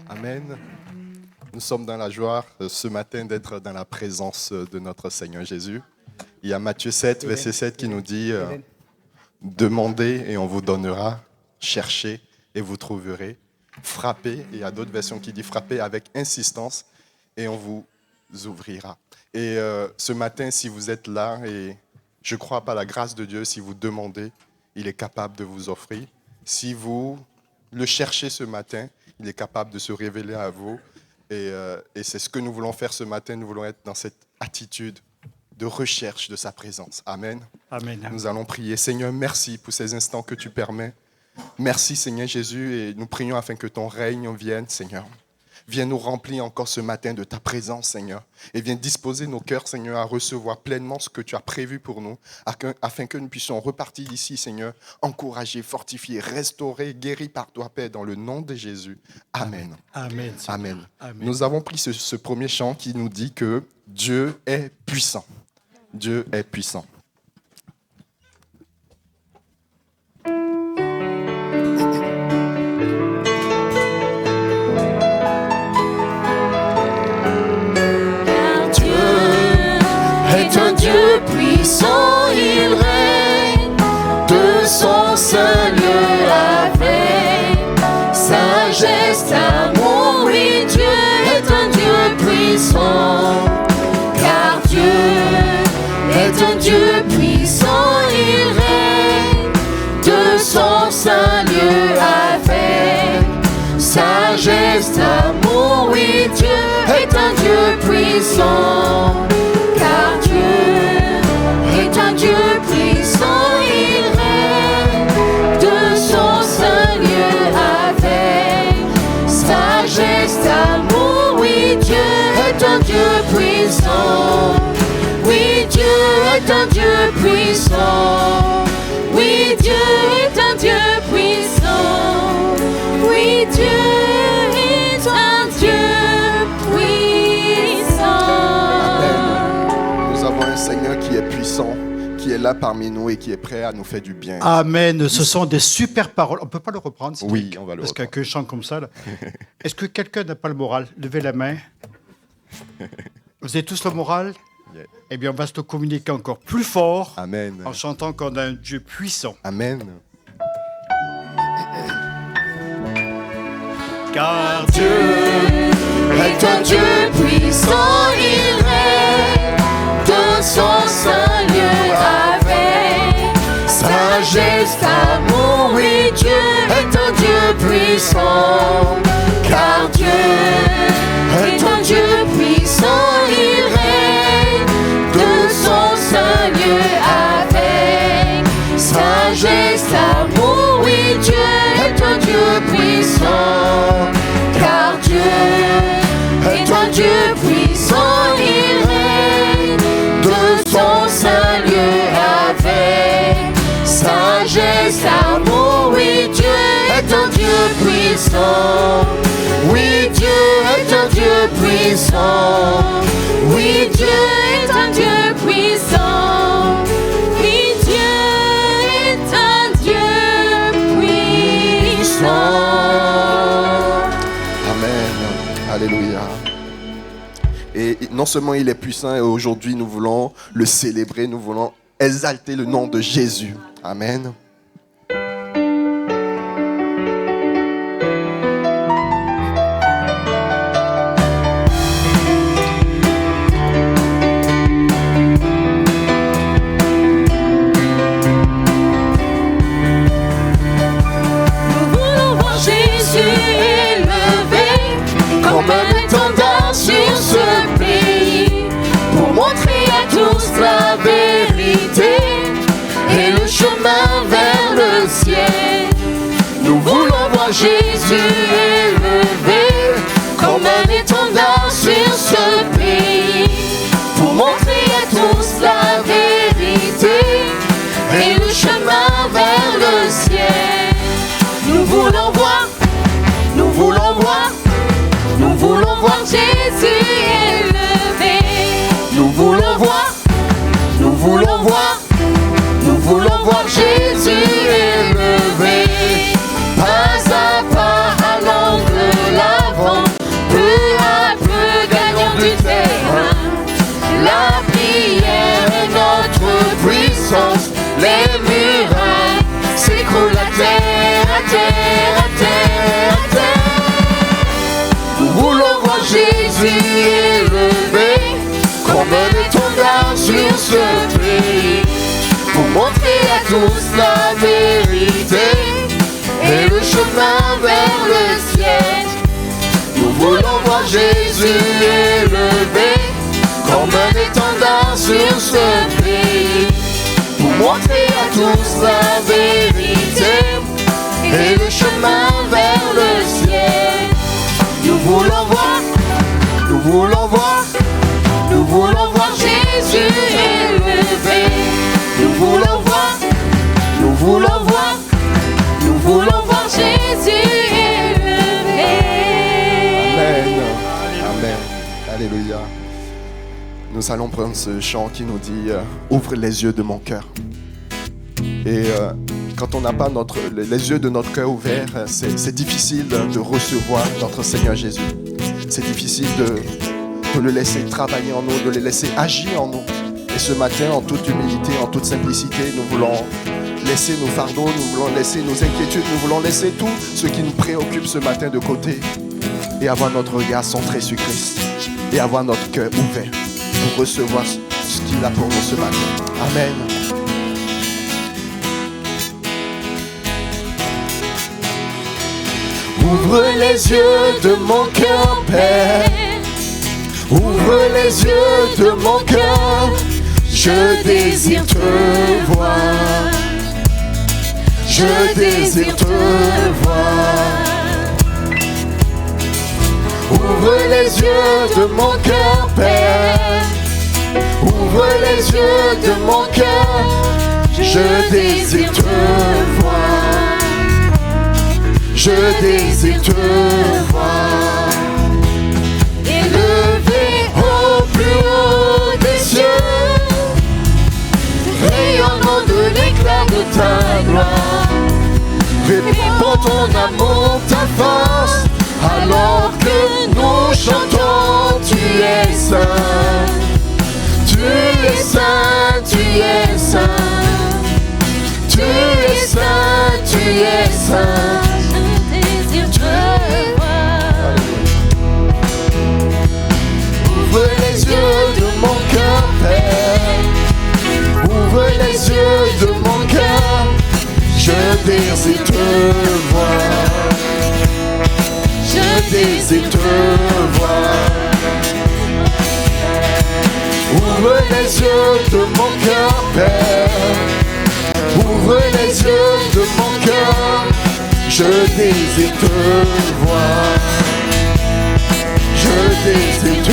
Amen. Nous sommes dans la joie ce matin d'être dans la présence de notre Seigneur Jésus. Il y a Matthieu 7, verset 7 qui nous dit « Demandez et on vous donnera, cherchez et vous trouverez, frappez ». Et il y a d'autres versions qui disent « Frappez avec insistance et on vous ouvrira ». Et ce matin, si vous êtes là, et je crois par la grâce de Dieu, si vous demandez, il est capable de vous offrir. Si vous le cherchez ce matin, il est capable de se révéler à vous. Et c'est ce que nous voulons faire ce matin. Nous voulons être dans cette attitude de recherche de sa présence. Amen. Amen. Nous allons prier. Seigneur, merci pour ces instants que tu permets. Merci, Seigneur Jésus. Et nous prions afin que ton règne vienne, Seigneur. Viens nous remplir encore ce matin de ta présence, Seigneur. Et viens disposer nos cœurs, Seigneur, à recevoir pleinement ce que tu as prévu pour nous, afin que nous puissions repartir d'ici, Seigneur, encouragés, fortifiés, restaurés, guéris par toi, Père, dans le nom de Jésus. Amen. Amen. Amen. Amen. Nous avons pris ce premier chant qui nous dit que Dieu est puissant. Dieu est puissant. Dieu puissant, il règne de son saint lieu avec sagesse, amour. Oui, Dieu est un Dieu puissant, car Dieu est un Dieu puissant, il règne de son saint lieu avec sagesse, amour. Oui, Dieu est un Dieu puissant. Dieu puissant, il règne de son saint lieu avec sagesse, amour. Oui, Dieu est un Dieu puissant. Oui, Dieu est un Dieu puissant. Oui, Dieu est un Dieu puissant. Oui, Dieu est un Dieu puissant. Nous avons un Seigneur qui est puissant, qui est là parmi nous et qui est prêt à nous faire du bien. Amen. Ce sont des super paroles. On ne peut pas le reprendre. Oui, on va le parce reprendre. qu'il y a qu'un chant comme ça. Là. Est-ce que quelqu'un n'a pas le moral? Levez la main. Vous avez tous le moral? Yeah. Eh bien, on va se le communiquer encore plus fort. Amen. En chantant qu'on a un Dieu puissant. Amen. Car Dieu est un Dieu puissant, il règne de son saint lieu avec sagesse, amour. Oui, Dieu est un Dieu puissant, car Dieu est un Dieu puissant, il règne de son saint lieu avec sagesse, amour. Oui, Dieu est un Dieu puissant, car Dieu est un Dieu puissant, il règne de son saint lieu avec sagesse, amour. Oui, Dieu est un Dieu puissant. Oui, Dieu est un Dieu puissant. Oui, Dieu est un Dieu puissant. Oui, Dieu est un Dieu puissant. Amen. Alléluia. Et non seulement il est puissant, et aujourd'hui nous voulons le célébrer, nous voulons exalter le nom de Jésus. Amen. La vérité et le chemin vers le ciel. Nous voulons voir Jésus élevé comme un étendard sur ce pays, pour montrer à tous la vérité et le chemin vers le ciel. Nous voulons voir, nous voulons voir, nous voulons voir Jésus élevé. Nous voulons voir, nous voulons voir, nous voulons voir Jésus élevé. Pas à pas allant de l'avant. élevé comme un étendard sur ce pays, pour montrer à tous la vérité et le chemin vers le ciel. Nous voulons voir Jésus élevé comme un étendard sur ce pays, pour montrer à tous la vérité et le chemin vers le ciel. Nous voulons voir, nous voulons voir, nous voulons voir Jésus élevé. Nous voulons voir, nous voulons voir, nous voulons voir Jésus élevé. Amen. Amen. Alléluia. Nous allons prendre ce chant qui nous dit ouvre les yeux de mon cœur. Et quand on n'a pas les yeux de notre cœur ouverts, c'est difficile de recevoir notre Seigneur Jésus. C'est difficile de le laisser travailler en nous, de le laisser agir en nous. Et ce matin, en toute humilité, en toute simplicité, nous voulons laisser nos fardeaux, nous voulons laisser nos inquiétudes, nous voulons laisser tout ce qui nous préoccupe ce matin de côté et avoir notre regard centré sur Christ et avoir notre cœur ouvert pour recevoir ce qu'il a pour nous ce matin. Amen. Ouvre les yeux de mon cœur, Père. Ouvre les yeux de mon cœur. Je désire te voir. Je désire te voir. Ouvre les yeux de mon cœur, Père. Ouvre les yeux de mon cœur. Je désire te voir. Je désire te voir. Élevé au plus haut des cieux, rayonnant de l'éclat de ta gloire, répand ton amour, ta force, alors que nous chantons, tu es saint, tu es saint, tu es saint, tu es saint, tu es saint. Ouvre les yeux de mon cœur, Père. Ouvre les yeux de mon cœur. Je désire te voir. Je désire te voir. Ouvre les yeux de mon cœur, Père. Ouvre les yeux de mon cœur. Je désire te voir. Je désire te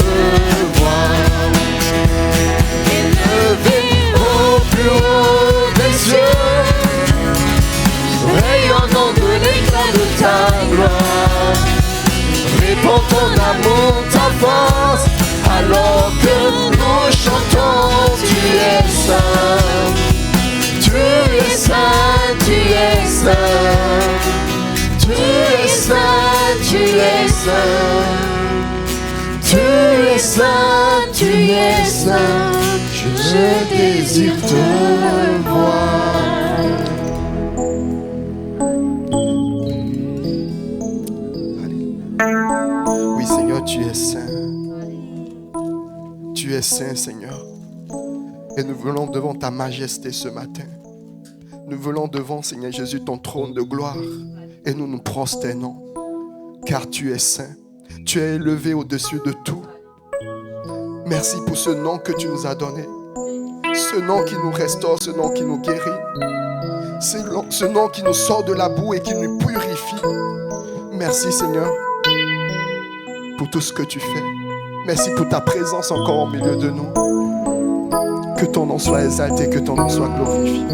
voir. Élevé au plus haut des cieux, rayonnant de l'éclat de ta gloire, répand ton amour, ta force, alors que nous chantons, tu es saint, tu es saint, tu es saint, tu es saint, tu es saint. Tu es saint, tu es saint, je désire te voir. Oui, Seigneur, tu es saint. Tu es saint, Seigneur. Et nous venons devant ta majesté ce matin. Nous venons devant, Seigneur Jésus, ton trône de gloire. Et nous nous prosternons, car tu es saint. Tu es élevé au-dessus de tout. Merci pour ce nom que tu nous as donné. Ce nom qui nous restaure, ce nom qui nous guérit. Ce nom qui nous sort de la boue et qui nous purifie. Merci Seigneur pour tout ce que tu fais. Merci pour ta présence encore au milieu de nous. Que ton nom soit exalté, que ton nom soit glorifié.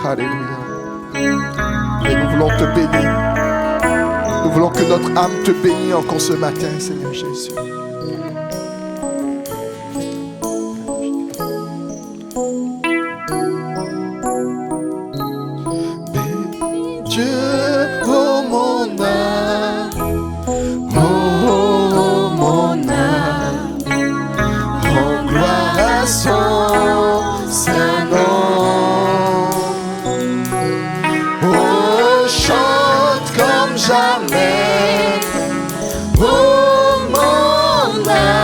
Alléluia. Et nous voulons te bénir. Nous voulons que notre âme te bénisse encore ce matin, Seigneur Jésus. Bénis Dieu, oh mon âme, oh mon âme, rends gloire à son saint nom. Oh, chante comme jamais, oh mon âme.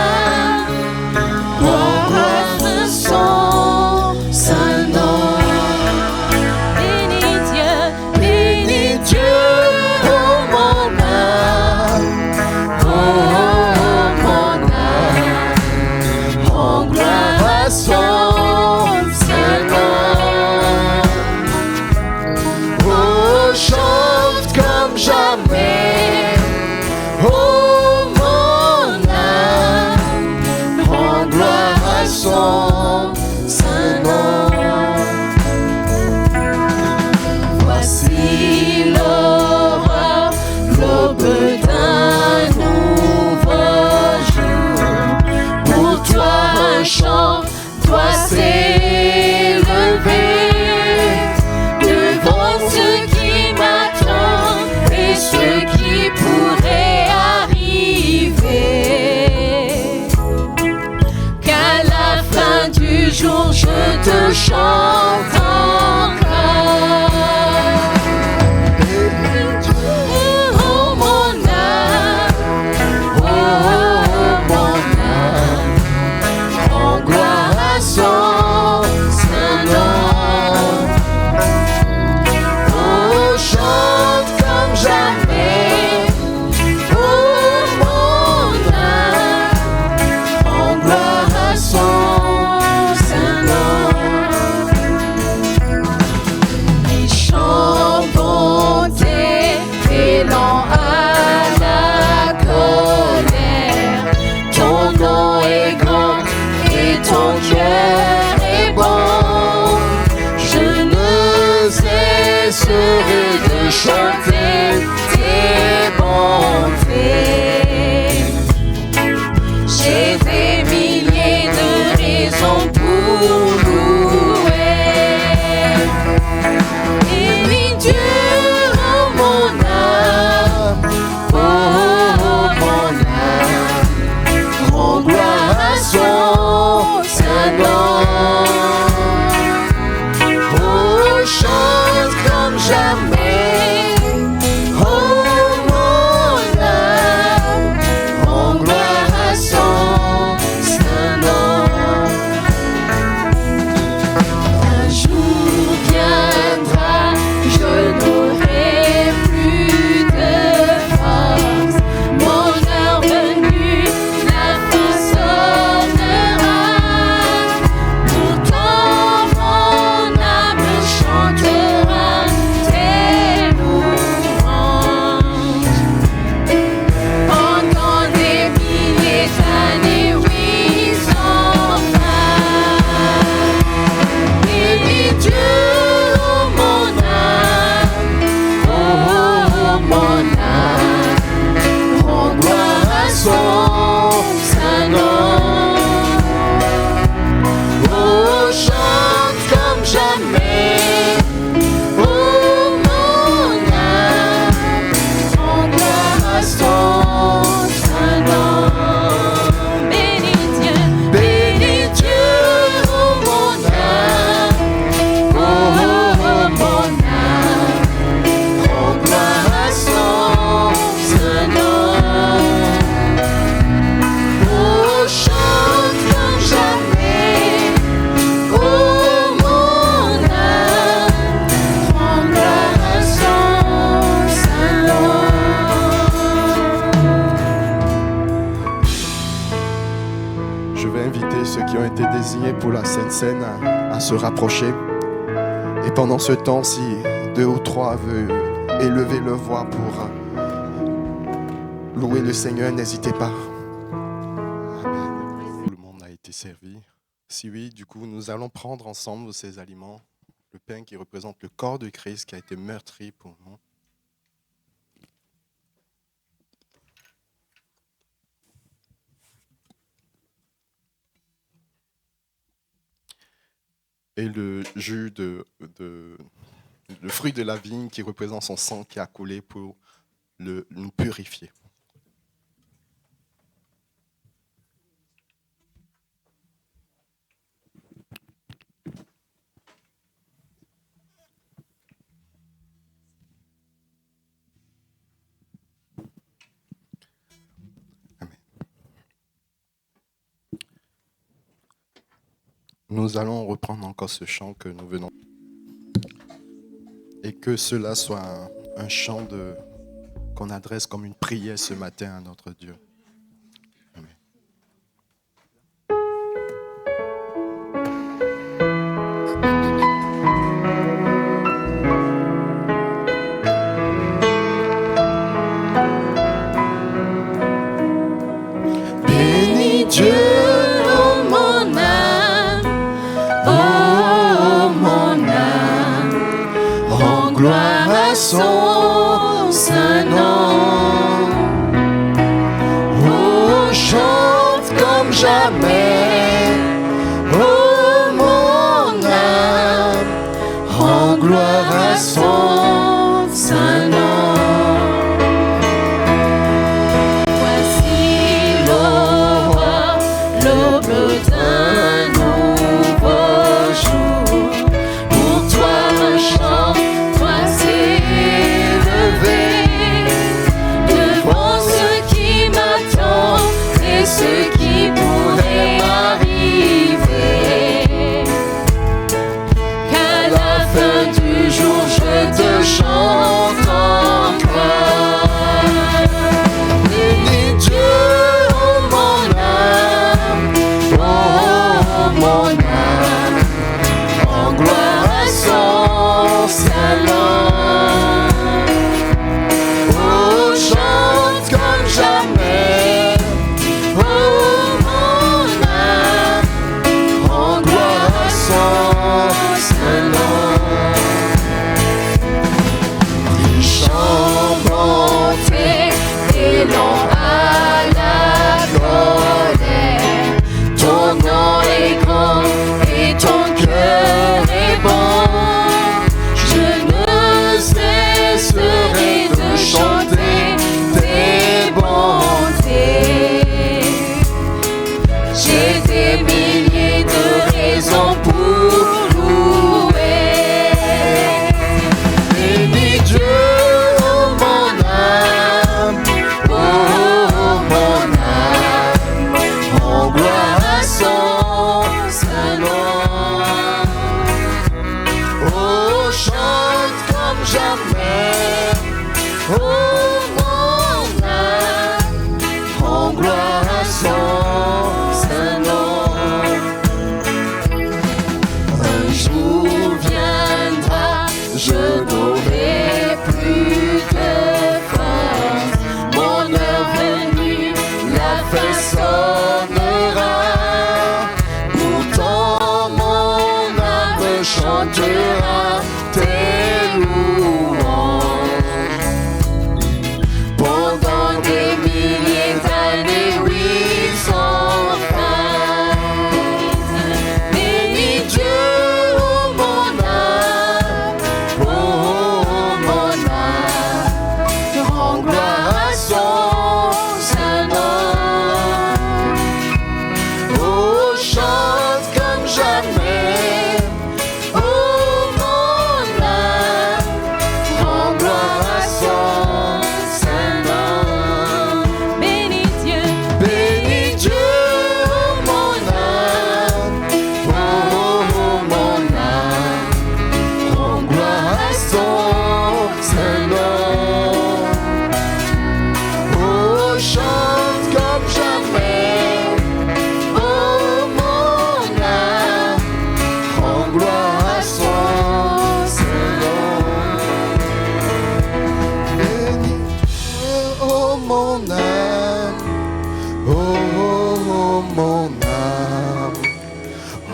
jours je te chante encore. Bénis Dieu, oh mon âme, oh mon âme, en gloire à son saint nom. Oh, chante comme jamais, oh mon âme, en gloire à son saint nom. Les chants bonté et lents à la colère, ton nom est grand et ton cœur est bon. Je ne cesserai de chanter tes bontés. J'ai des milliers de raisons pour louer. Bénis Dieu, oh mon âme, oh mon âme, rends gloire à son saint nom. Oh, chante comme jamais, oh mon âme, rends gloire à son saint nom. Un jour viendra, je n'aurai plus de force. Mon heure venue, la fin sonnera. Pourtant mon âme chantera tes louanges. Pendant des milliers d'années, oui, sans fin. Bénis Dieu, oh mon âme, oh mon âme, rends gloire à son saint nom. Oh, chante comme jamais, oh mon âme, rends gloire à son saint nom. Bénis Dieu, oh mon âme, oh mon âme, rends gloire à son saint nom. Oh, chante comme jamais, oh mon âme, rends gloire à son saint nom. Je vais inviter ceux qui ont été désignés pour la Sainte Seine à se rapprocher. Et pendant ce temps, si 2 ou 3 veulent élever leur voix pour louer le Seigneur, n'hésitez pas. Amen. Tout le monde a été servi. Si oui, du coup, nous allons prendre ensemble ces aliments. Le pain qui représente le corps de Christ qui a été meurtri pour nous. Et le jus le fruit de la vigne qui représente son sang qui a coulé pour nous purifier. Amen. Nous allons reprendre encore ce chant que nous venons. Et que cela soit un chant qu'on adresse comme une prière ce matin à notre Dieu. Amen. Bénis Dieu, oh mon âme, oh mon âme, rends gloire à son saint nom. Oh, chante comme jamais, oh mon âme, rends gloire à son saint nom. Voici l'aube d'un nouveau J'ai des milliers de raisons pour louer. Bénis Dieu, oh mon âme, oh mon âme, en gloire à son saint nom. Oh, chante comme jamais, oh mon âme, en gloire à son saint nom. Un jour viendra, je n'aurai plus de force. Mon heure venue, la fin sonnera. Pourtant mon âme chantera tes louanges. Pendant des milliers d'années, oui, sans fin. Bénis Dieu, oh mon âme, oh mon âme, rends gloire à son saint nom. Oh, chante comme jamais, oh mon âme, rends gloire à son saint nom. Bénis Dieu, oh mon âme, oh mon âme, rends gloire à son saint nom. Oh, chante comme jamais, oh mon âme, rends gloire à son saint nom. Bénis Dieu, oh mon âme, oh mon âme,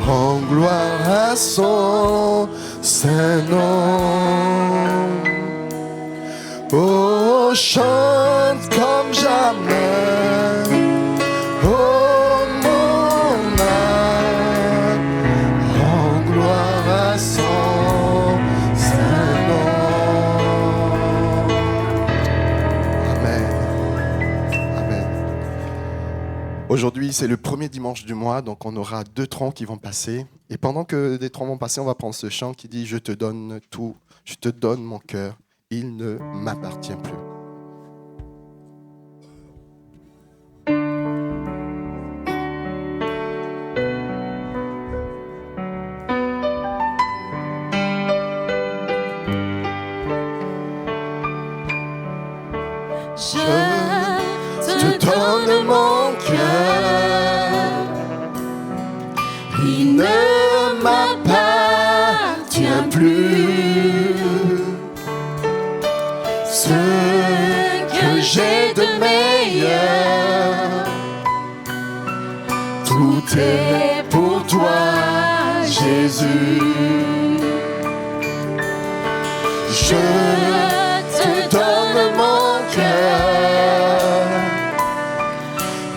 rends gloire à son saint nom. Oh, chante comme jamais, oh mon âme, rends gloire à son saint nom. Amen. Amen. Aujourd'hui, c'est le premier dimanche du mois, donc on aura 2 troncs qui vont passer. Et pendant que des troncs vont passer, on va prendre ce chant qui dit « Je te donne tout, je te donne mon cœur, il ne m'appartient plus ». Je te donne mon cœur, il ne m'appartient plus. Ce que j'ai de meilleur, tout est pour toi, Jésus. Je te donne mon cœur,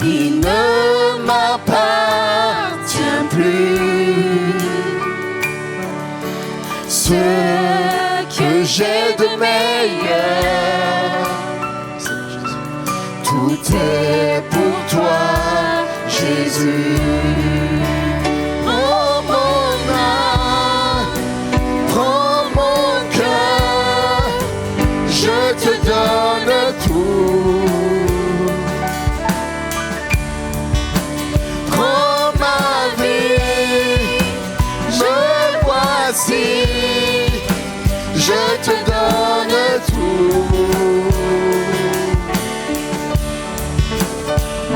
il ne m'appartient plus. Ce que j'ai de meilleur, tout est pour toi, Jésus. Oh mon âme, prends mon cœur, je te donne tout. Prends ma vie, me voici, je te donne tout.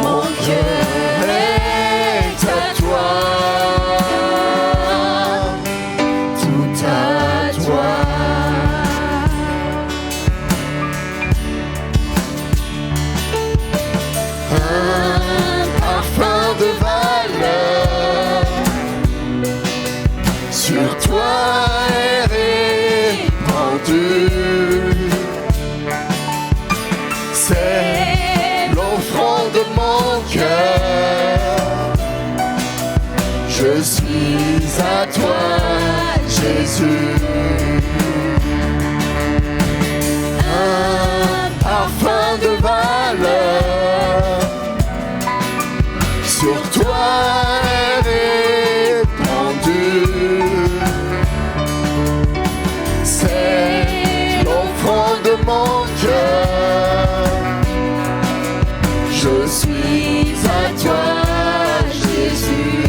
Mon cœur est à toi, tout à toi. Un parfum de valeur sur toi est répandu. C'est l'offrande de mon cœur. Je suis à toi, Jésus. Un parfum de valeur sur toi est répandue. C'est l'offrande de mon cœur. Je suis à toi, Jésus.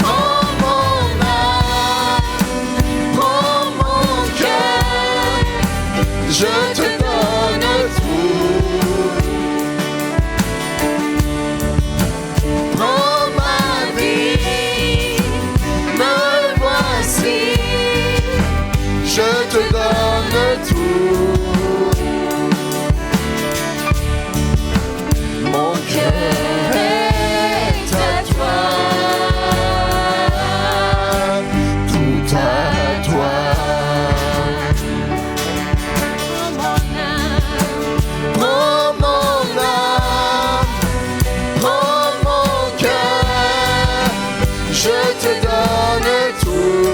Prends mon âme, prends mon cœur. Je te donne tout. Prends ma vie, me voici. Je te donne tout. Mon cœur est à toi, tout à toi. Prends mon âme, prends mon cœur, je te donne tout.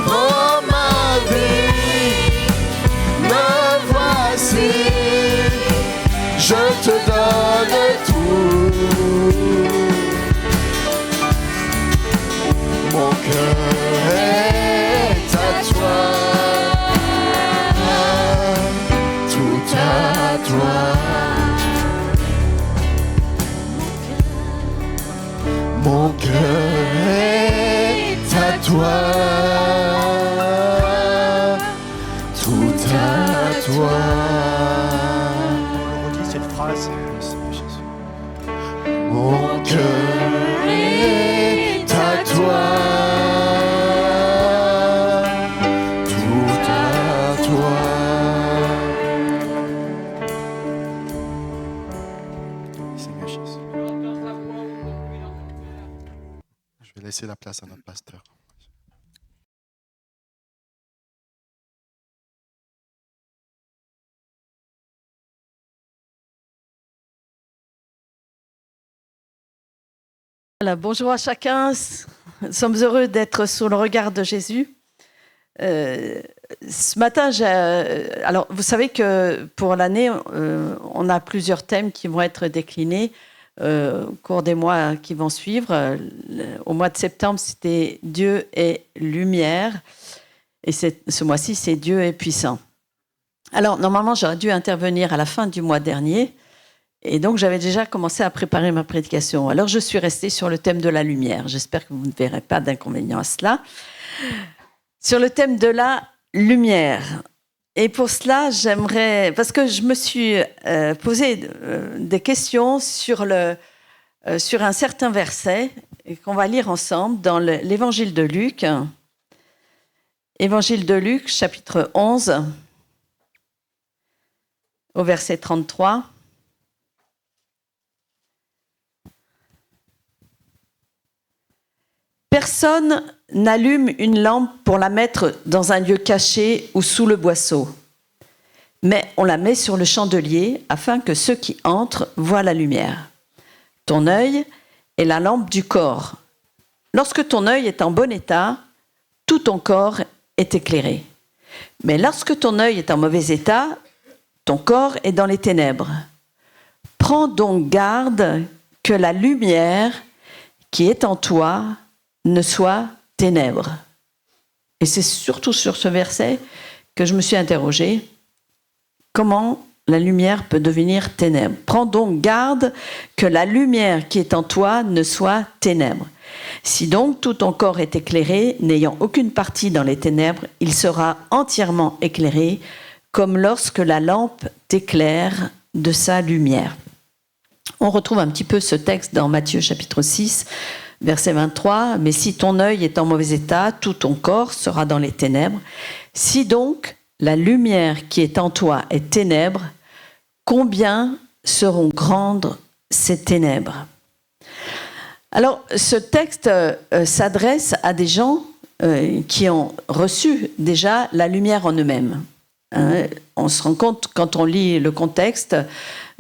Prends ma vie, me voici, je te donne tout. Mon cœur est à toi, tout à toi. Mon cœur est à toi, tout à toi. On le redit cette phrase. Seigneur Jésus. Mon cœur est à toi, tout à toi. Seigneur Jésus. Je vais laisser la place à notre pasteur. Voilà, bonjour à chacun. Nous sommes heureux d'être sous le regard de Jésus. Ce matin, alors vous savez que pour l'année, on a plusieurs thèmes qui vont être déclinés au cours des mois qui vont suivre. Au mois de septembre, c'était Dieu est lumière. Et ce mois-ci, c'est Dieu est puissant. Alors, normalement, j'aurais dû intervenir à la fin du mois dernier. Et donc, j'avais déjà commencé à préparer ma prédication. Alors, je suis restée sur le thème de la lumière. J'espère que vous ne verrez pas d'inconvénient à cela. Sur le thème de la lumière. Et pour cela, j'aimerais... Parce que je me suis posé des questions sur un certain verset qu'on va lire ensemble dans l'évangile de Luc. Évangile de Luc, chapitre 11, au verset 33. Personne n'allume une lampe pour la mettre dans un lieu caché ou sous le boisseau, mais on la met sur le chandelier afin que ceux qui entrent voient la lumière. Ton œil est la lampe du corps. Lorsque ton œil est en bon état, tout ton corps est éclairé. Mais lorsque ton œil est en mauvais état, ton corps est dans les ténèbres. Prends donc garde que la lumière qui est en toi ne soit ténèbres. Et c'est surtout sur ce verset que je me suis interrogée. Comment la lumière peut devenir ténèbres? Prends donc garde que la lumière qui est en toi ne soit ténèbres. Si donc tout ton corps est éclairé, n'ayant aucune partie dans les ténèbres, il sera entièrement éclairé, comme lorsque la lampe t'éclaire de sa lumière. On retrouve un petit peu ce texte dans Matthieu chapitre 6, verset 23. « Mais si ton œil est en mauvais état, tout ton corps sera dans les ténèbres. Si donc la lumière qui est en toi est ténèbres, combien seront grandes ces ténèbres ?» Alors, ce texte s'adresse à des gens qui ont reçu déjà la lumière en eux-mêmes. On se rend compte, quand on lit le contexte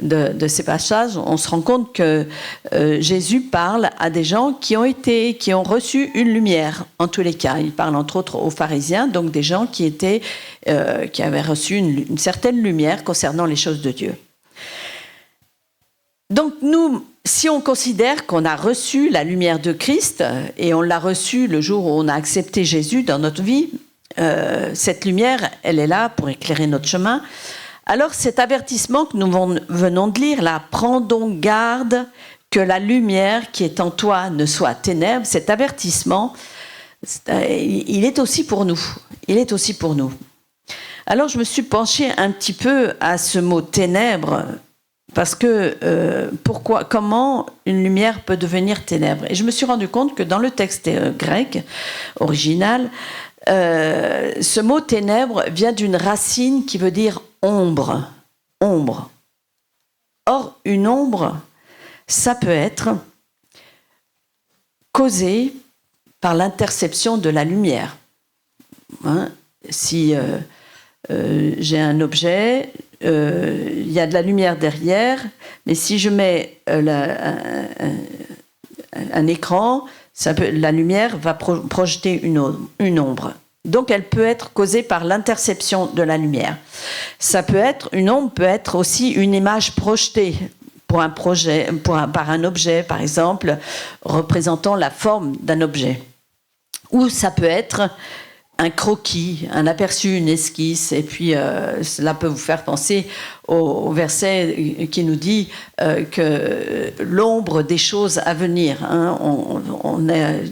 de ces passages, on se rend compte que Jésus parle à des gens qui ont reçu une lumière, en tous les cas. Il parle entre autres aux pharisiens, donc des gens qui avaient reçu une certaine lumière concernant les choses de Dieu. Donc nous, si on considère qu'on a reçu la lumière de Christ, et on l'a reçue le jour où on a accepté Jésus dans notre vie, cette lumière, elle est là pour éclairer notre chemin. Alors cet avertissement que nous venons de lire, là, prends donc garde que la lumière qui est en toi ne soit ténèbres, cet avertissement, il est aussi pour nous. Il est aussi pour nous. Alors je me suis penchée un petit peu à ce mot ténèbres, parce que comment une lumière peut devenir ténèbres. Et je me suis rendu compte que dans le texte grec original, ce mot ténèbres vient d'une racine qui veut dire ombre. Ombre. Or, une ombre, ça peut être causé par l'interception de la lumière. Hein? Si j'ai un objet, il y a de la lumière derrière, mais si je mets un écran, la lumière va projeter une ombre. Donc elle peut être causée par l'interception de la lumière. Une ombre peut être aussi une image projetée par un objet, par exemple, représentant la forme d'un objet. Ou ça peut être un croquis, un aperçu, une esquisse, et puis cela peut vous faire penser au verset qui nous dit que l'ombre des choses à venir. Hein,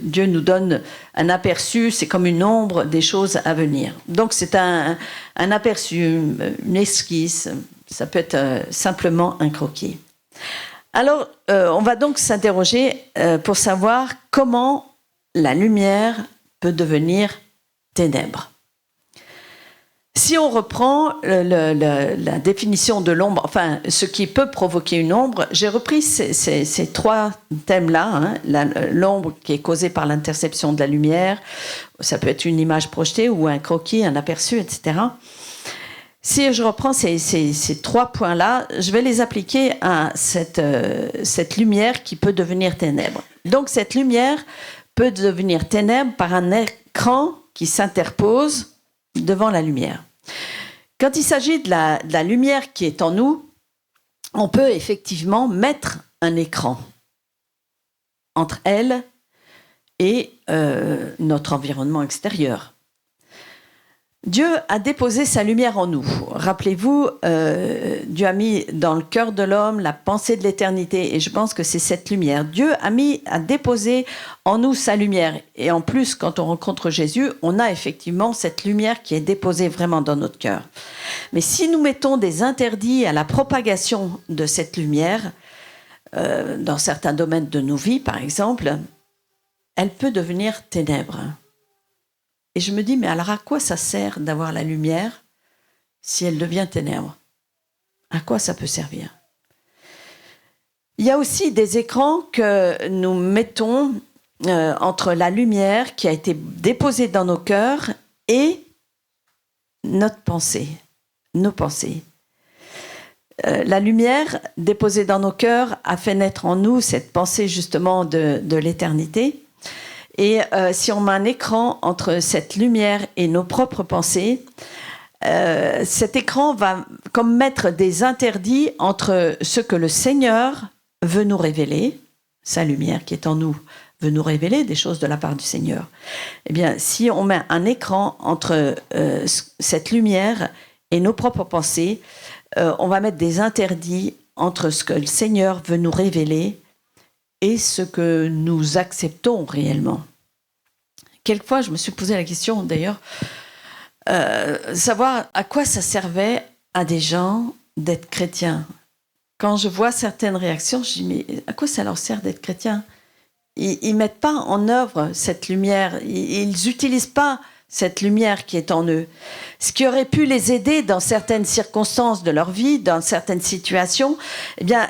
Dieu nous donne un aperçu, c'est comme une ombre des choses à venir. Donc c'est un aperçu, une esquisse, ça peut être simplement un croquis. Alors on va donc s'interroger pour savoir comment la lumière peut devenir ténèbres. Si on reprend la définition de l'ombre, enfin ce qui peut provoquer une ombre, j'ai repris ces trois thèmes-là, hein, l'ombre qui est causée par l'interception de la lumière, ça peut être une image projetée ou un croquis, un aperçu, etc. Si je reprends ces trois points-là, je vais les appliquer à cette lumière qui peut devenir ténèbres. Donc cette lumière peut devenir ténèbres par un écran qui s'interpose devant la lumière. Quand il s'agit de la lumière qui est en nous, on peut effectivement mettre un écran entre elle et notre environnement extérieur. Dieu a déposé sa lumière en nous. Rappelez-vous, Dieu a mis dans le cœur de l'homme la pensée de l'éternité, et je pense que c'est cette lumière. Dieu a déposé en nous sa lumière, et en plus, quand on rencontre Jésus, on a effectivement cette lumière qui est déposée vraiment dans notre cœur. Mais si nous mettons des interdits à la propagation de cette lumière, dans certains domaines de nos vies, par exemple, elle peut devenir ténèbres. Et je me dis, mais alors à quoi ça sert d'avoir la lumière si elle devient ténèbres? À quoi ça peut servir? Il y a aussi des écrans que nous mettons entre la lumière qui a été déposée dans nos cœurs et notre pensée, nos pensées. La lumière déposée dans nos cœurs a fait naître en nous cette pensée justement de l'éternité. Et si on met un écran entre cette lumière et nos propres pensées, cet écran va comme mettre des interdits entre ce que le Seigneur veut nous révéler, sa lumière qui est en nous veut nous révéler des choses de la part du Seigneur. Eh bien, si on met un écran entre cette lumière et nos propres pensées, on va mettre des interdits entre ce que le Seigneur veut nous révéler et ce que nous acceptons réellement. Quelquefois, je me suis posé la question, d'ailleurs, savoir à quoi ça servait à des gens d'être chrétiens. Quand je vois certaines réactions, je dis, mais à quoi ça leur sert d'être chrétiens? Ils ne mettent pas en œuvre cette lumière, ils n'utilisent pas cette lumière qui est en eux. Ce qui aurait pu les aider dans certaines circonstances de leur vie, dans certaines situations, eh bien,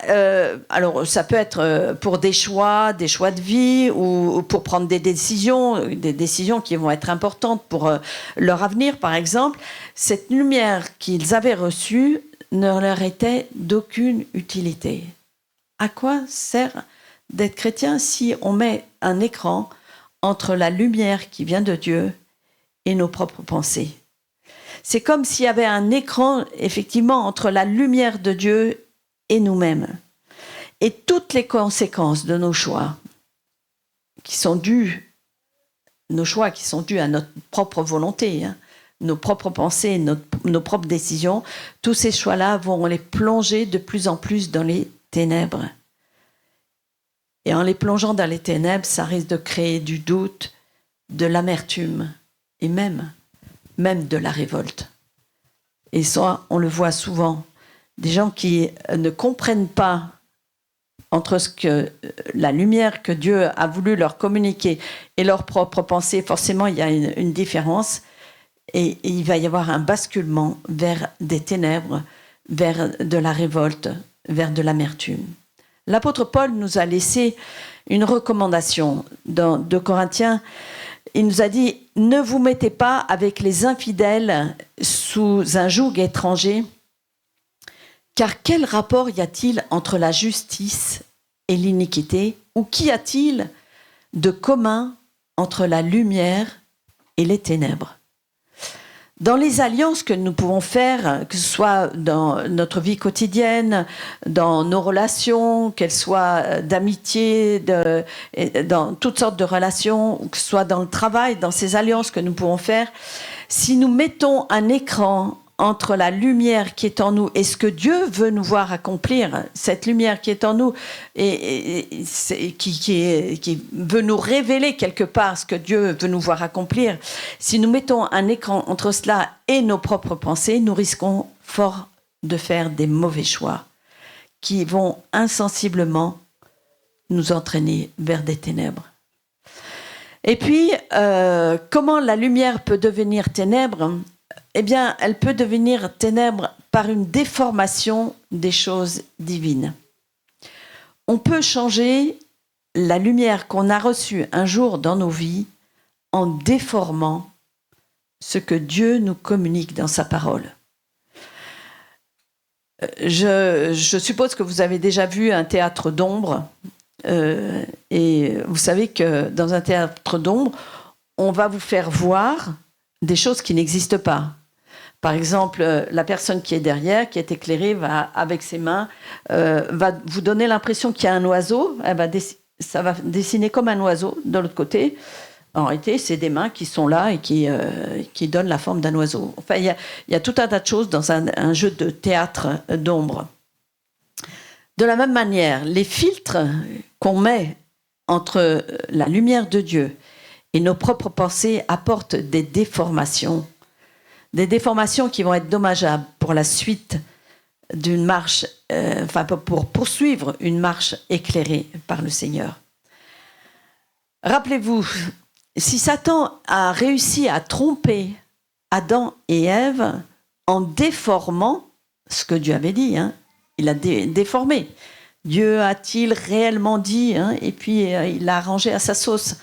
alors ça peut être pour des choix de vie ou pour prendre des décisions qui vont être importantes pour leur avenir, par exemple. Cette lumière qu'ils avaient reçue ne leur était d'aucune utilité. À quoi sert d'être chrétien si on met un écran entre la lumière qui vient de Dieu et nos propres pensées? C'est comme s'il y avait un écran, effectivement, entre la lumière de Dieu et nous-mêmes. Et toutes les conséquences de nos choix, qui sont dus à notre propre volonté, hein, nos propres pensées, nos propres décisions, tous ces choix-là vont les plonger de plus en plus dans les ténèbres. Et en les plongeant dans les ténèbres, ça risque de créer du doute, de l'amertume et même de la révolte. Et ça, on le voit souvent. Des gens qui ne comprennent pas entre la lumière que Dieu a voulu leur communiquer et leurs propres pensées, forcément, il y a une différence. Et il va y avoir un basculement vers des ténèbres, vers de la révolte, vers de l'amertume. L'apôtre Paul nous a laissé une recommandation dans 2 Corinthiens. Il nous a dit « Ne vous mettez pas avec les infidèles sous un joug étranger, car quel rapport y a-t-il entre la justice et l'iniquité, ou qu'y a-t-il de commun entre la lumière et les ténèbres ?» Dans les alliances que nous pouvons faire, que ce soit dans notre vie quotidienne, dans nos relations, qu'elles soient d'amitié, dans toutes sortes de relations, que ce soit dans le travail, dans ces alliances que nous pouvons faire, si nous mettons un écran entre la lumière qui est en nous et ce que Dieu veut nous voir accomplir, cette lumière qui est en nous et qui veut nous révéler quelque part ce que Dieu veut nous voir accomplir, si nous mettons un écran entre cela et nos propres pensées, nous risquons fort de faire des mauvais choix qui vont insensiblement nous entraîner vers des ténèbres. Et puis, comment la lumière peut devenir ténèbre ? Eh bien, elle peut devenir ténèbre par une déformation des choses divines. On peut changer la lumière qu'on a reçue un jour dans nos vies en déformant ce que Dieu nous communique dans sa parole. Je suppose que vous avez déjà vu un théâtre d'ombre. Et vous savez que dans un théâtre d'ombre, on va vous faire voir des choses qui n'existent pas. Par exemple, la personne qui est derrière, qui est éclairée, va, avec ses mains, va vous donner l'impression qu'il y a un oiseau. Ça va dessiner comme un oiseau de l'autre côté. En réalité, c'est des mains qui sont là et qui donnent la forme d'un oiseau. Enfin, il y a tout un tas de choses dans un jeu de théâtre d'ombre. De la même manière, les filtres qu'on met entre la lumière de Dieu et nos propres pensées apportent des déformations qui vont être dommageables pour la suite d'une marche, pour poursuivre une marche éclairée par le Seigneur. Rappelez-vous, si Satan a réussi à tromper Adam et Ève en déformant ce que Dieu avait dit, il a déformé. Dieu a-t-il réellement dit, et puis il l'a arrangé à sa sauce.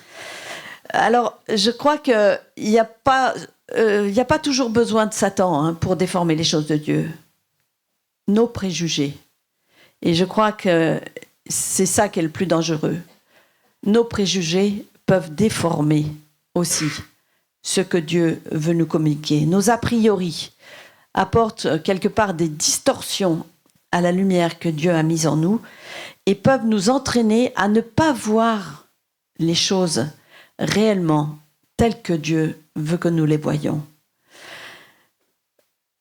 Alors, je crois qu'il n'y a pas toujours besoin de Satan pour déformer les choses de Dieu. Nos préjugés. Et je crois que c'est ça qui est le plus dangereux. Nos préjugés peuvent déformer aussi ce que Dieu veut nous communiquer. Nos a priori apportent quelque part des distorsions à la lumière que Dieu a mise en nous et peuvent nous entraîner à ne pas voir les choses réellement telles que Dieu veut que nous les voyions.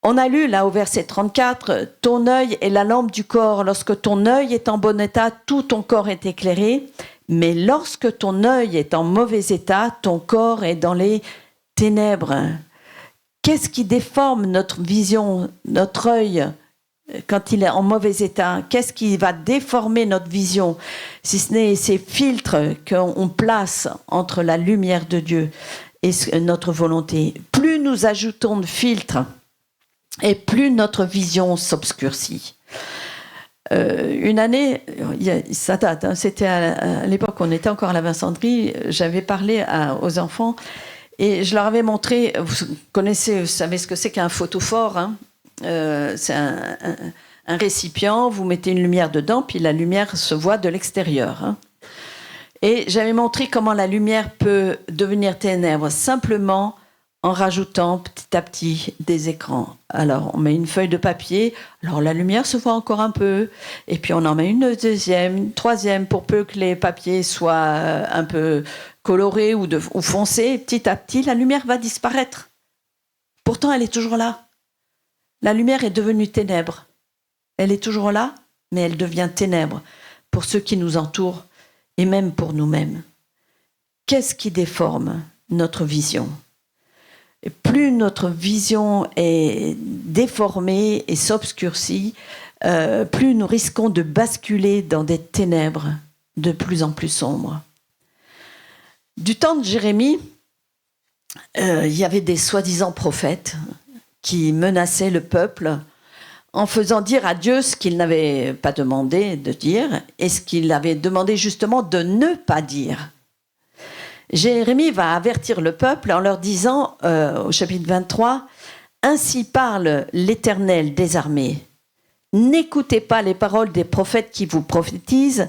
On a lu là au verset 34, « Ton œil est la lampe du corps. Lorsque ton œil est en bon état, tout ton corps est éclairé. Mais lorsque ton œil est en mauvais état, ton corps est dans les ténèbres. » Qu'est-ce qui déforme notre vision, notre œil quand il est en mauvais état? Qu'est-ce qui va déformer notre vision, si ce n'est ces filtres qu'on place entre la lumière de Dieu et notre volonté? Plus nous ajoutons de filtres, et plus notre vision s'obscurcit. Une année, ça date, c'était à l'époque où on était encore à la Vincenterie, j'avais parlé aux enfants et je leur avais montré, vous savez ce que c'est qu'un photophore, c'est un récipient, vous mettez une lumière dedans, puis la lumière se voit de l'extérieur. Et j'avais montré comment la lumière peut devenir ténèbres simplement en rajoutant petit à petit des écrans. Alors, on met une feuille de papier, alors la lumière se voit encore un peu, et puis on en met une deuxième, une troisième, pour peu que les papiers soient un peu colorés ou foncés. Petit à petit, la lumière va disparaître. Pourtant, elle est toujours là. La lumière est devenue ténèbres. Elle est toujours là, mais elle devient ténèbres pour ceux qui nous entourent et même pour nous-mêmes. Qu'est-ce qui déforme notre vision ? Et plus notre vision est déformée et s'obscurcit, plus nous risquons de basculer dans des ténèbres de plus en plus sombres. Du temps de Jérémie, il y avait des soi-disant prophètes qui menaçaient le peuple en faisant dire à Dieu ce qu'il n'avait pas demandé de dire et ce qu'il avait demandé justement de ne pas dire. Jérémie va avertir le peuple en leur disant, au chapitre 23, « Ainsi parle l'Éternel des armées. N'écoutez pas les paroles des prophètes qui vous prophétisent,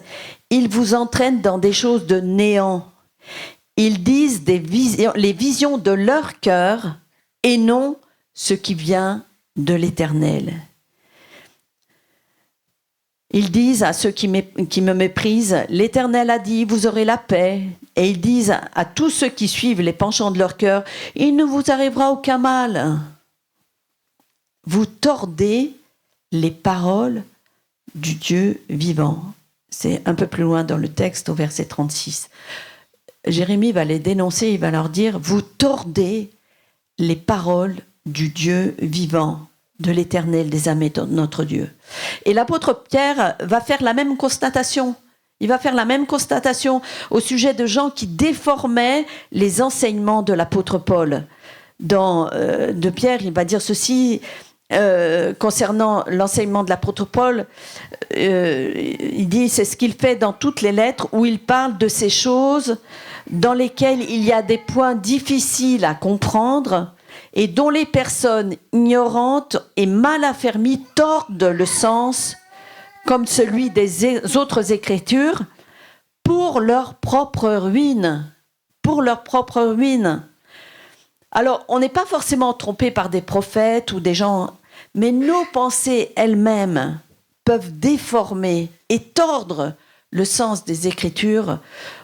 ils vous entraînent dans des choses de néant. Ils disent les visions de leur cœur et non ce qui vient de l'Éternel. Ils disent à ceux qui me méprisent, l'Éternel a dit, vous aurez la paix. Et ils disent à tous ceux qui suivent les penchants de leur cœur, il ne vous arrivera aucun mal. Vous tordez les paroles du Dieu vivant. C'est un peu plus loin dans le texte, au verset 36. Jérémie va les dénoncer, il va leur dire, vous tordez les paroles du Dieu vivant, de l'Éternel des armées, notre Dieu. Et l'apôtre Pierre va faire la même constatation. Il va faire la même constatation au sujet de gens qui déformaient les enseignements de l'apôtre Paul. De Pierre, il va dire ceci concernant l'enseignement de l'apôtre Paul. Il dit, c'est ce qu'il fait dans toutes les lettres où il parle de ces choses dans lesquelles il y a des points difficiles à comprendre et dont les personnes ignorantes et mal affermies tordent le sens comme celui des autres écritures, pour leur propre ruine. Pour leur propre ruine. Alors, on n'est pas forcément trompé par des prophètes ou des gens, mais nos pensées elles-mêmes peuvent déformer et tordre le sens des Écritures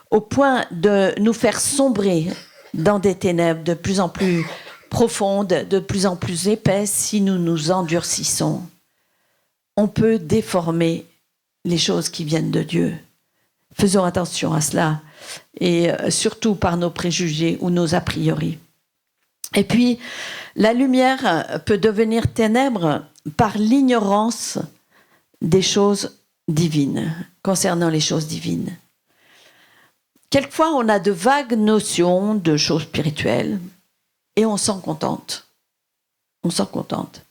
au point de nous faire sombrer dans des ténèbres de plus en plus profondes, de plus en plus épaisses si nous nous endurcissons. On peut déformer les choses qui viennent de Dieu. Faisons attention à cela, et surtout par nos préjugés ou nos a priori. Et puis, la lumière peut devenir ténèbres par l'ignorance des choses divines, concernant les choses divines. Quelquefois, on a de vagues notions de choses spirituelles, et on s'en contente. On s'en contente.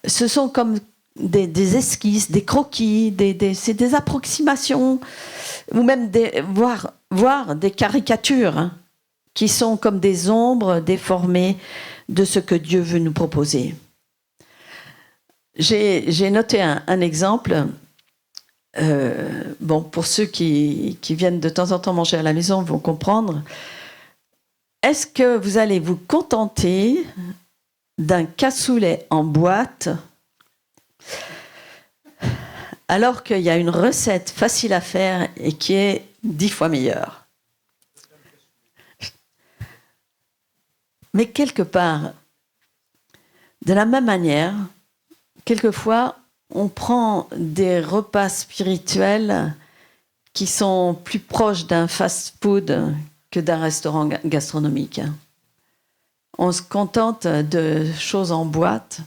Ce sont comme des esquisses, des croquis, c'est des approximations, ou même voire des caricatures qui sont comme des ombres déformées de ce que Dieu veut nous proposer. J'ai noté un exemple. Pour ceux qui viennent de temps en temps manger à la maison vont comprendre. Est-ce que vous allez vous contenter d'un cassoulet en boîte alors qu'il y a une recette facile à faire et qui est 10 fois meilleure? Mais quelque part, de la même manière, quelquefois, on prend des repas spirituels qui sont plus proches d'un fast-food que d'un restaurant gastronomique. On se contente de choses en boîte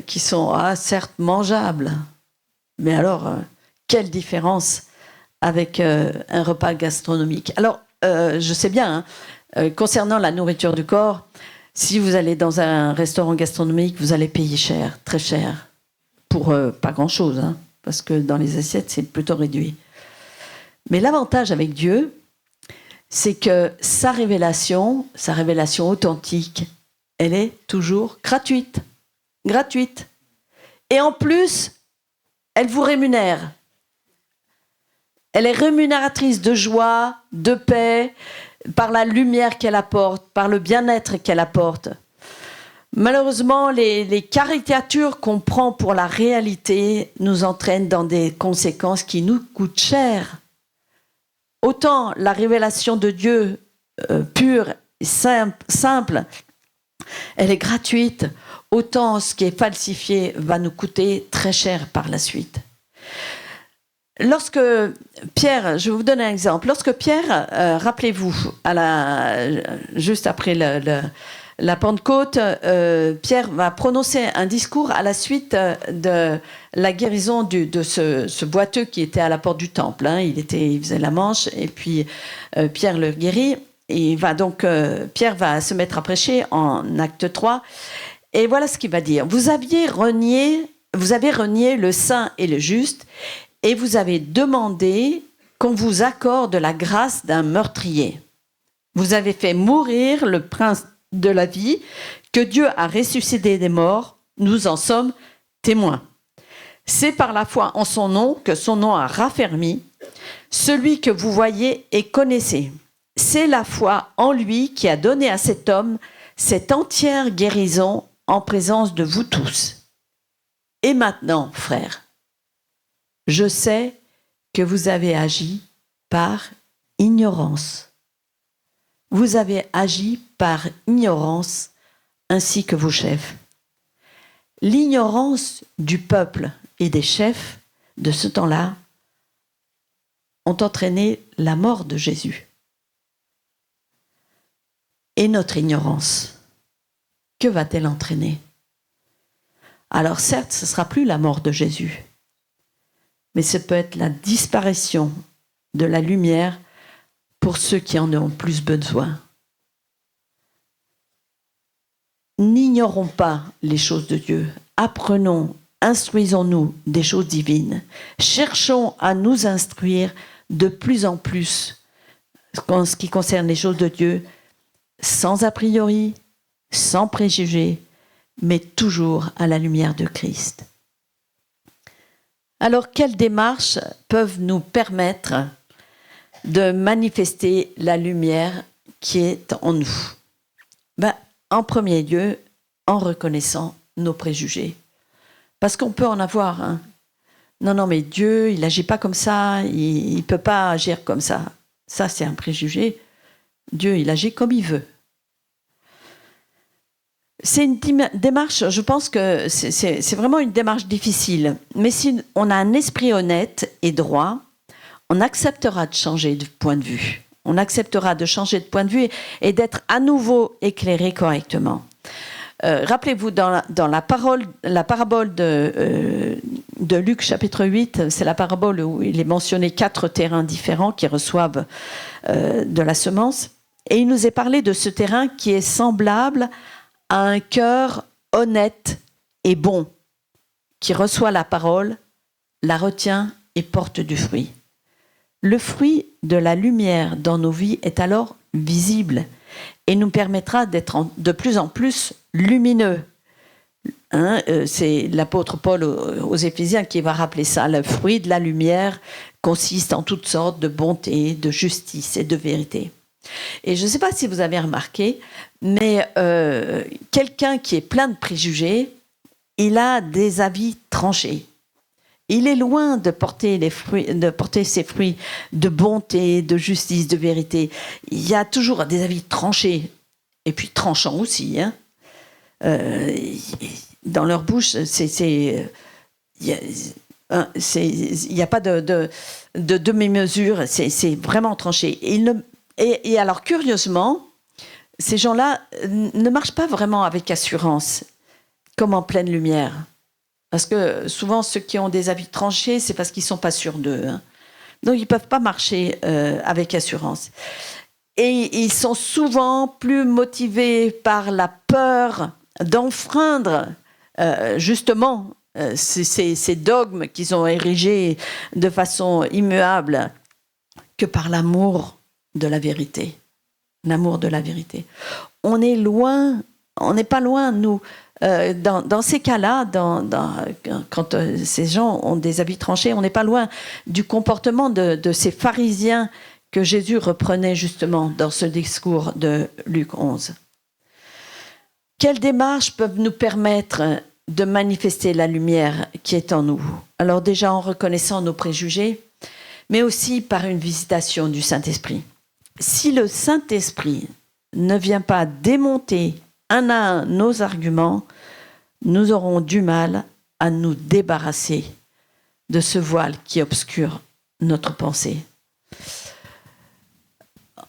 qui sont certes mangeables, mais alors, quelle différence avec un repas gastronomique. Alors, je sais bien, concernant la nourriture du corps, si vous allez dans un restaurant gastronomique, vous allez payer cher, très cher, pour pas grand-chose, parce que dans les assiettes, c'est plutôt réduit. Mais l'avantage avec Dieu, c'est que sa révélation authentique, elle est toujours gratuite. Et en plus, elle vous rémunère. Elle est rémunératrice de joie, de paix, par la lumière qu'elle apporte, par le bien-être qu'elle apporte. Malheureusement, les caricatures qu'on prend pour la réalité nous entraînent dans des conséquences qui nous coûtent cher. Autant la révélation de Dieu pure, simple, elle est gratuite, autant ce qui est falsifié va nous coûter très cher par la suite. Lorsque Pierre, je vais vous donner un exemple, lorsque Pierre, rappelez-vous, juste après la Pentecôte, Pierre va prononcer un discours à la suite de la guérison de ce boiteux qui était à la porte du temple. Il faisait la manche et puis Pierre le guérit. Et Pierre va se mettre à prêcher en acte 3. Et voilà ce qu'il va dire. Vous avez renié le saint et le juste et vous avez demandé qu'on vous accorde la grâce d'un meurtrier. Vous avez fait mourir le prince de la vie, que Dieu a ressuscité des morts, nous en sommes témoins. C'est par la foi en son nom que son nom a raffermi, celui que vous voyez et connaissez. C'est la foi en lui qui a donné à cet homme cette entière guérison en présence de vous tous. Et maintenant, frères, je sais que vous avez agi par ignorance. Vous avez agi par ignorance, ainsi que vos chefs. L'ignorance du peuple et des chefs de ce temps-là ont entraîné la mort de Jésus. Et notre ignorance, que va-t-elle entraîner? Alors certes, ce ne sera plus la mort de Jésus, mais ce peut être la disparition de la lumière pour ceux qui en ont plus besoin. N'ignorons pas les choses de Dieu. Apprenons, instruisons-nous des choses divines. Cherchons à nous instruire de plus en plus en ce qui concerne les choses de Dieu, sans a priori, sans préjugés, mais toujours à la lumière de Christ. Alors, quelles démarches peuvent nous permettre de manifester la lumière qui est en nous? En premier lieu, en reconnaissant nos préjugés. Parce qu'on peut en avoir. Non, mais Dieu, il n'agit pas comme ça, il ne peut pas agir comme ça. Ça, c'est un préjugé. Dieu, il agit comme il veut. C'est une démarche, je pense que c'est vraiment une démarche difficile. Mais si on a un esprit honnête et droit, on acceptera de changer de point de vue. On acceptera de changer de point de vue et d'être à nouveau éclairé correctement. Rappelez-vous, dans la parabole de Luc, chapitre 8, c'est la parabole où il est mentionné 4 terrains différents qui reçoivent de la semence. Et il nous est parlé de ce terrain qui est semblable à un cœur honnête et bon, qui reçoit la parole, la retient et porte du fruit. Le fruit de la lumière dans nos vies est alors visible et nous permettra d'être de plus en plus lumineux. C'est l'apôtre Paul aux Éphésiens qui va rappeler ça. Le fruit de la lumière consiste en toutes sortes de bonté, de justice et de vérité. Et je ne sais pas si vous avez remarqué, mais quelqu'un qui est plein de préjugés, il a des avis tranchés. Il est loin de porter ses fruits de bonté, de justice, de vérité. Il y a toujours des avis tranchés, et puis tranchants aussi. Dans leur bouche, il n'y a pas de demi-mesure, c'est vraiment tranché. Et alors, curieusement, ces gens-là ne marchent pas vraiment avec assurance, comme en pleine lumière. Parce que souvent, ceux qui ont des avis tranchés, c'est parce qu'ils ne sont pas sûrs d'eux. Donc, ils ne peuvent pas marcher avec assurance. Et ils sont souvent plus motivés par la peur d'enfreindre justement ces dogmes qu'ils ont érigés de façon immuable que par l'amour de la vérité. L'amour de la vérité. On est loin, on n'est pas loin, nous. Dans ces cas-là, quand ces gens ont des avis tranchés, on n'est pas loin du comportement de ces pharisiens que Jésus reprenait justement dans ce discours de Luc 11. Quelles démarches peuvent nous permettre de manifester la lumière qui est en nous? Alors déjà en reconnaissant nos préjugés, mais aussi par une visitation du Saint-Esprit. Si le Saint-Esprit ne vient pas démonter un à un nos arguments, nous aurons du mal à nous débarrasser de ce voile qui obscure notre pensée.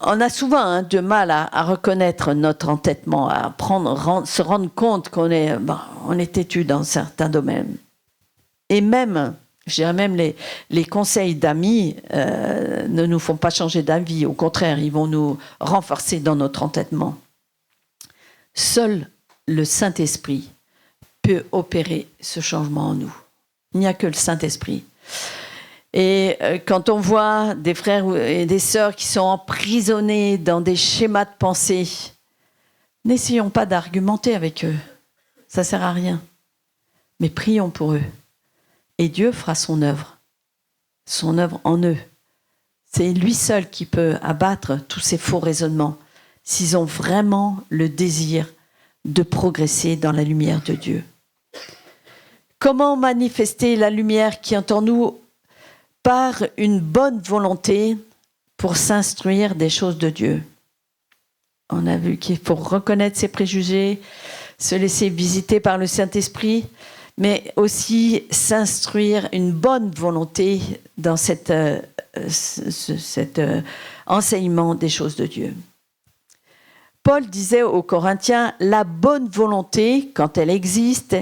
On a souvent du mal à reconnaître notre entêtement, à se rendre compte qu'on est têtu dans certains domaines. Et même, je dirais même les conseils d'amis ne nous font pas changer d'avis. Au contraire, ils vont nous renforcer dans notre entêtement. Seul le Saint-Esprit peut opérer ce changement en nous. Il n'y a que le Saint-Esprit. Et quand on voit des frères et des sœurs qui sont emprisonnés dans des schémas de pensée, n'essayons pas d'argumenter avec eux. Ça ne sert à rien. Mais prions pour eux. Et Dieu fera son œuvre en eux. C'est lui seul qui peut abattre tous ces faux raisonnements s'ils ont vraiment le désir de progresser dans la lumière de Dieu. Comment manifester la lumière qui est en nous? Par une bonne volonté pour s'instruire des choses de Dieu. On a vu qu'il faut reconnaître ses préjugés, se laisser visiter par le Saint-Esprit, mais aussi s'instruire une bonne volonté dans cet enseignement des choses de Dieu. Paul disait aux Corinthiens, la bonne volonté, quand elle existe,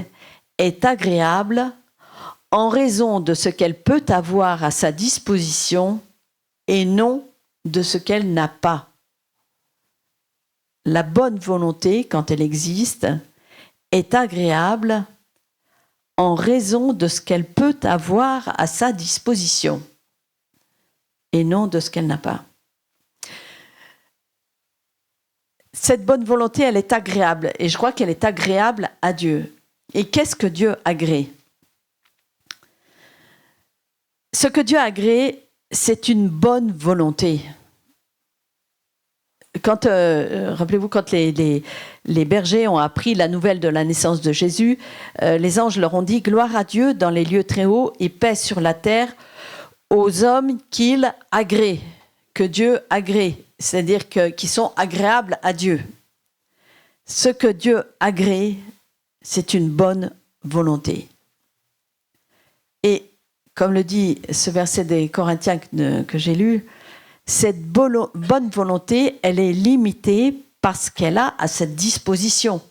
est agréable en raison de ce qu'elle peut avoir à sa disposition et non de ce qu'elle n'a pas. La bonne volonté, quand elle existe, est agréable en raison de ce qu'elle peut avoir à sa disposition et non de ce qu'elle n'a pas. Cette bonne volonté, elle est agréable et je crois qu'elle est agréable à Dieu. Et qu'est-ce que Dieu agrée ? Ce que Dieu agrée, c'est une bonne volonté. Rappelez-vous, quand les bergers ont appris la nouvelle de la naissance de Jésus, les anges leur ont dit « Gloire à Dieu dans les lieux très hauts et paix sur la terre aux hommes qu'il agrée », que Dieu agrée, c'est-à-dire qu'ils sont agréables à Dieu. Ce que Dieu agrée, c'est une bonne volonté. Et comme le dit ce verset des Corinthiens que j'ai lu, cette bonne volonté, elle est limitée parce qu'elle a à cette disposition.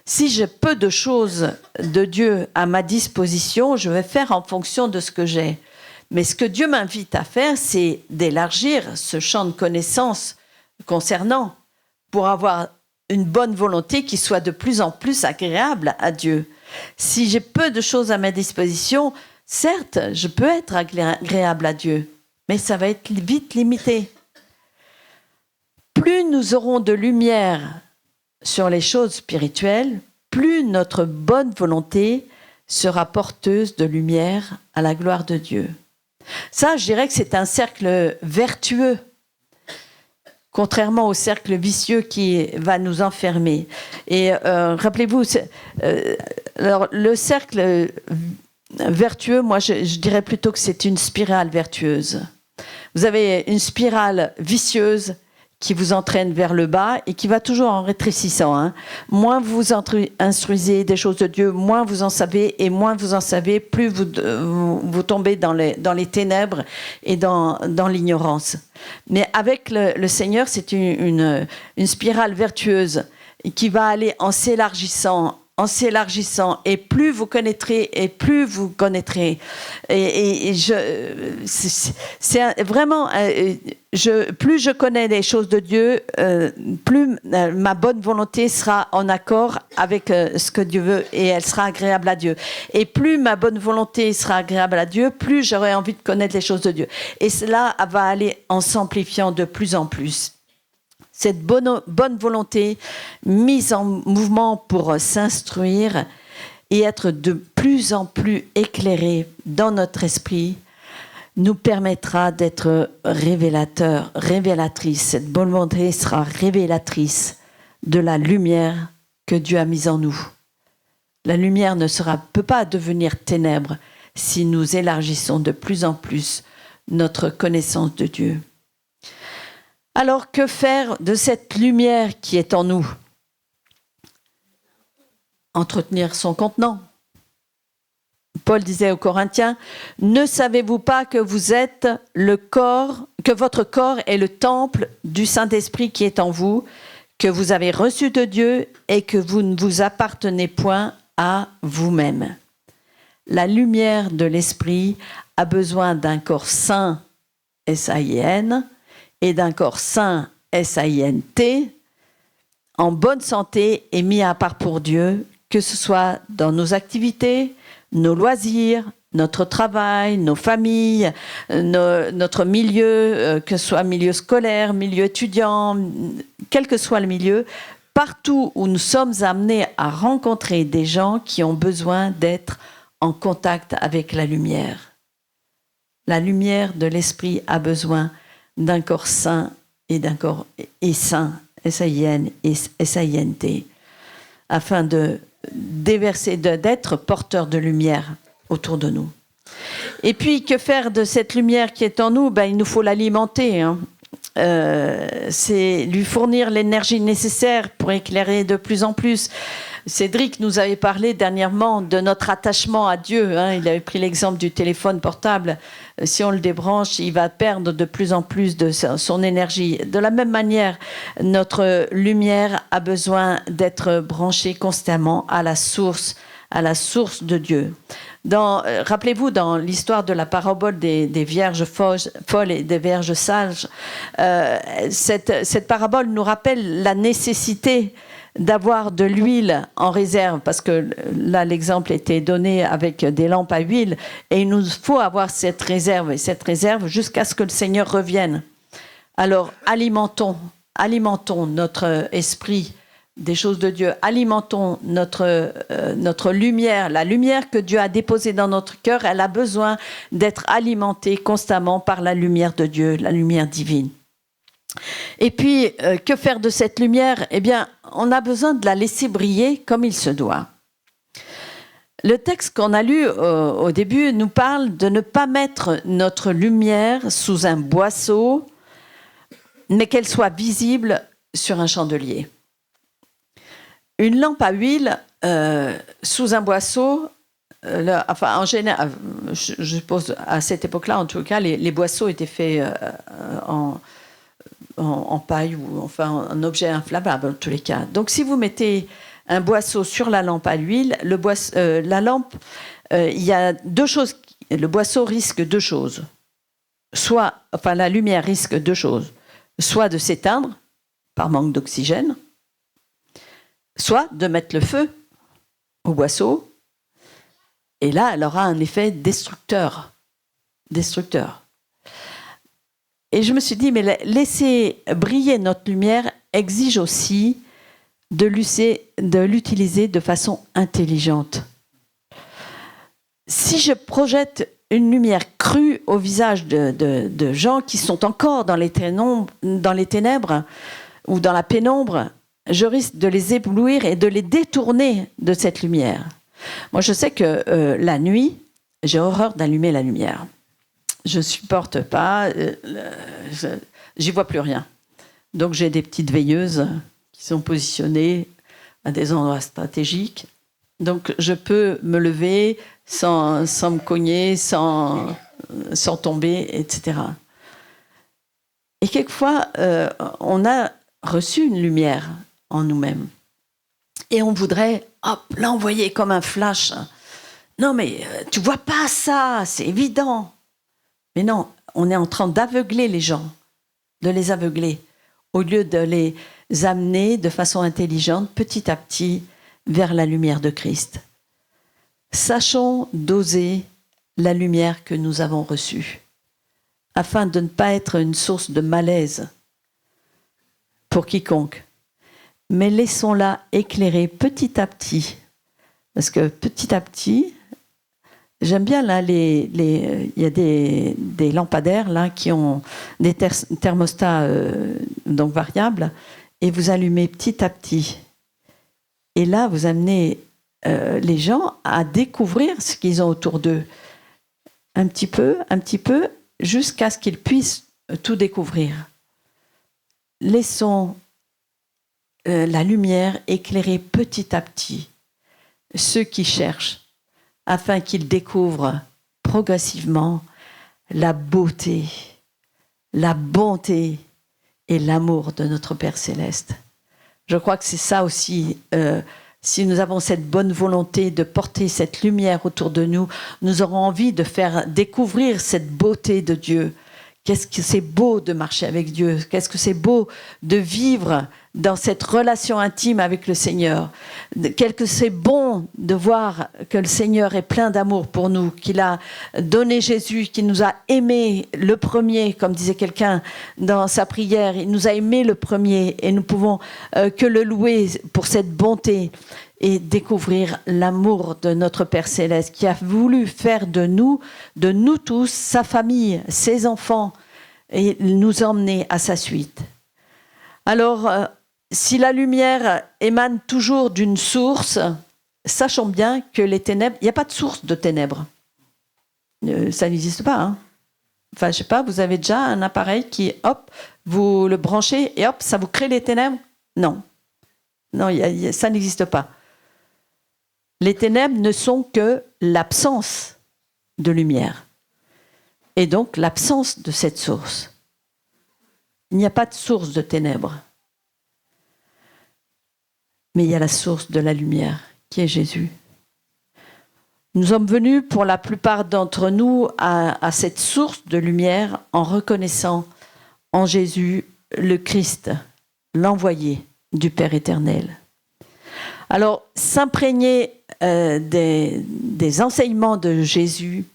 Si j'ai peu de choses de Dieu à ma disposition, je vais faire en fonction de ce que j'ai. Mais ce que Dieu m'invite à faire, c'est d'élargir ce champ de connaissances concernant pour avoir une bonne volonté qui soit de plus en plus agréable à Dieu. Si j'ai peu de choses à ma disposition, certes, je peux être agréable à Dieu, mais ça va être vite limité. Plus nous aurons de lumière sur les choses spirituelles, plus notre bonne volonté sera porteuse de lumière à la gloire de Dieu. Ça, je dirais que c'est un cercle vertueux, contrairement au cercle vicieux qui va nous enfermer. Et rappelez-vous, alors, le cercle vertueux, moi je dirais plutôt que c'est une spirale vertueuse. Vous avez une spirale vicieuse qui vous entraîne vers le bas et qui va toujours en rétrécissant. Moins vous instruisez des choses de Dieu, moins vous en savez, et moins vous en savez, plus vous tombez dans les ténèbres et dans l'ignorance. Mais avec le Seigneur, c'est une spirale vertueuse qui va aller en s'élargissant, et plus vous connaîtrez, et plus vous connaîtrez. Plus je connais les choses de Dieu, plus ma bonne volonté sera en accord avec ce que Dieu veut, et elle sera agréable à Dieu. Et plus ma bonne volonté sera agréable à Dieu, plus j'aurai envie de connaître les choses de Dieu. Et cela va aller en s'amplifiant de plus en plus. Cette bonne volonté mise en mouvement pour s'instruire et être de plus en plus éclairée dans notre esprit nous permettra d'être révélateurs, révélatrices. Cette bonne volonté sera révélatrice de la lumière que Dieu a mise en nous. La lumière ne peut pas devenir ténèbres si nous élargissons de plus en plus notre connaissance de Dieu. Alors, que faire de cette lumière qui est en nous? Entretenir son contenant. Paul disait aux Corinthiens, « Ne savez-vous pas que vous êtes le corps, que votre corps est le temple du Saint-Esprit qui est en vous, que vous avez reçu de Dieu et que vous ne vous appartenez point à vous-même. » La lumière de l'Esprit a besoin d'un corps saint, S-A-I-N, et d'un corps saint, S-A-I-N-T, en bonne santé et mis à part pour Dieu, que ce soit dans nos activités, nos loisirs, notre travail, nos familles, notre milieu, que ce soit milieu scolaire, milieu étudiant, quel que soit le milieu, partout où nous sommes amenés à rencontrer des gens qui ont besoin d'être en contact avec la lumière. La lumière de l'Esprit a besoin d'un corps saint et d'un corps saint, S-A-I-N et S-A-I-N-T, afin de déverser, d'être porteur de lumière autour de nous. Et puis, que faire de cette lumière qui est en nous? Il nous faut l'alimenter. C'est lui fournir l'énergie nécessaire pour éclairer de plus en plus. Cédric nous avait parlé dernièrement de notre attachement à Dieu. Il avait pris l'exemple du téléphone portable. Si on le débranche, il va perdre de plus en plus de son énergie. De la même manière, notre lumière a besoin d'être branchée constamment à la source de Dieu. Rappelez-vous, dans l'histoire de la parabole des vierges folles et des vierges sages, cette parabole nous rappelle la nécessité d'avoir de l'huile en réserve, parce que là, l'exemple était donné avec des lampes à huile, et il nous faut avoir cette réserve jusqu'à ce que le Seigneur revienne. Alors, alimentons notre esprit des choses de Dieu, alimentons notre lumière, la lumière que Dieu a déposée dans notre cœur, elle a besoin d'être alimentée constamment par la lumière de Dieu, la lumière divine. Et puis, que faire de cette lumière? On a besoin de la laisser briller comme il se doit. Le texte qu'on a lu au début nous parle de ne pas mettre notre lumière sous un boisseau, mais qu'elle soit visible sur un chandelier. Une lampe à huile sous un boisseau, en général, je suppose à cette époque-là, en tout cas, les boisseaux étaient faits en paille ou un objet inflammable en tous les cas. Donc si vous mettez un boisseau sur la lampe à l'huile, la lampe, il y a deux choses. Le boisseau risque deux choses. La lumière risque deux choses. Soit de s'éteindre par manque d'oxygène, soit de mettre le feu au boisseau. Et là, elle aura un effet destructeur. Et je me suis dit, mais laisser briller notre lumière exige aussi de l'utiliser de façon intelligente. Si je projette une lumière crue au visage de gens qui sont encore dans les ténèbres ou dans la pénombre, je risque de les éblouir et de les détourner de cette lumière. Moi, je sais que la nuit, j'ai horreur d'allumer la lumière. Je ne supporte pas, j'y vois plus rien. Donc j'ai des petites veilleuses qui sont positionnées à des endroits stratégiques. Donc je peux me lever sans me cogner, sans tomber, etc. Et quelquefois, on a reçu une lumière en nous-mêmes. Et on voudrait, l'envoyer comme un flash. Non mais tu vois pas ça, c'est évident. Mais non, on est en train d'aveugler les gens, de les aveugler, au lieu de les amener de façon intelligente, petit à petit, vers la lumière de Christ. Sachons doser la lumière que nous avons reçue, afin de ne pas être une source de malaise pour quiconque. Mais laissons-la éclairer petit à petit, parce que petit à petit, J'aime bien là, il y a des lampadaires là qui ont des thermostats donc variables, et vous allumez petit à petit. Et là, vous amenez les gens à découvrir ce qu'ils ont autour d'eux, un petit peu, jusqu'à ce qu'ils puissent tout découvrir. Laissons la lumière éclairer petit à petit ceux qui cherchent, afin qu'ils découvrent progressivement la beauté, la bonté et l'amour de notre Père Céleste. Je crois que c'est ça aussi, si nous avons cette bonne volonté de porter cette lumière autour de nous, nous aurons envie de faire découvrir cette beauté de Dieu. Qu'est-ce que c'est beau de marcher avec Dieu, qu'est-ce que c'est beau de vivre dans cette relation intime avec le Seigneur. Quel que c'est bon de voir que le Seigneur est plein d'amour pour nous, qu'il a donné Jésus, qu'il nous a aimés le premier, comme disait quelqu'un dans sa prière, il nous a aimés le premier, et nous pouvons que le louer pour cette bonté et découvrir l'amour de notre Père Céleste qui a voulu faire de nous tous, sa famille, ses enfants, et nous emmener à sa suite. Alors, si la lumière émane toujours d'une source, sachons bien que les ténèbres, il n'y a pas de source de ténèbres. Ça n'existe pas. Hein. Enfin, je ne sais pas, vous avez déjà un appareil qui, hop, vous le branchez et hop, ça vous crée les ténèbres? Non. Non, ça n'existe pas. Les ténèbres ne sont que l'absence de lumière. Et donc, l'absence de cette source. Il n'y a pas de source de ténèbres. Mais il y a la source de la lumière, qui est Jésus. Nous sommes venus, pour la plupart d'entre nous, à cette source de lumière en reconnaissant en Jésus le Christ, l'envoyé du Père éternel. Alors, s'imprégner des enseignements de Jésus,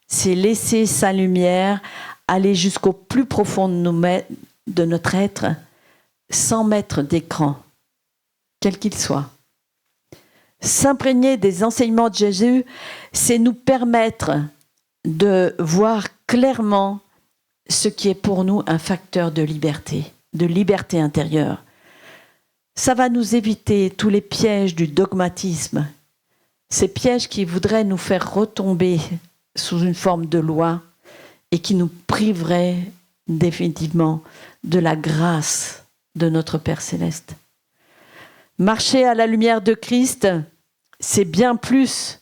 c'est laisser sa lumière aller jusqu'au plus profond de notre être, sans mettre d'écran, quel qu'il soit. S'imprégner des enseignements de Jésus, c'est nous permettre de voir clairement ce qui est pour nous un facteur de liberté intérieure. Ça va nous éviter tous les pièges du dogmatisme, ces pièges qui voudraient nous faire retomber sous une forme de loi et qui nous priveraient définitivement de la grâce de notre Père Céleste. Marcher à la lumière de Christ, c'est bien plus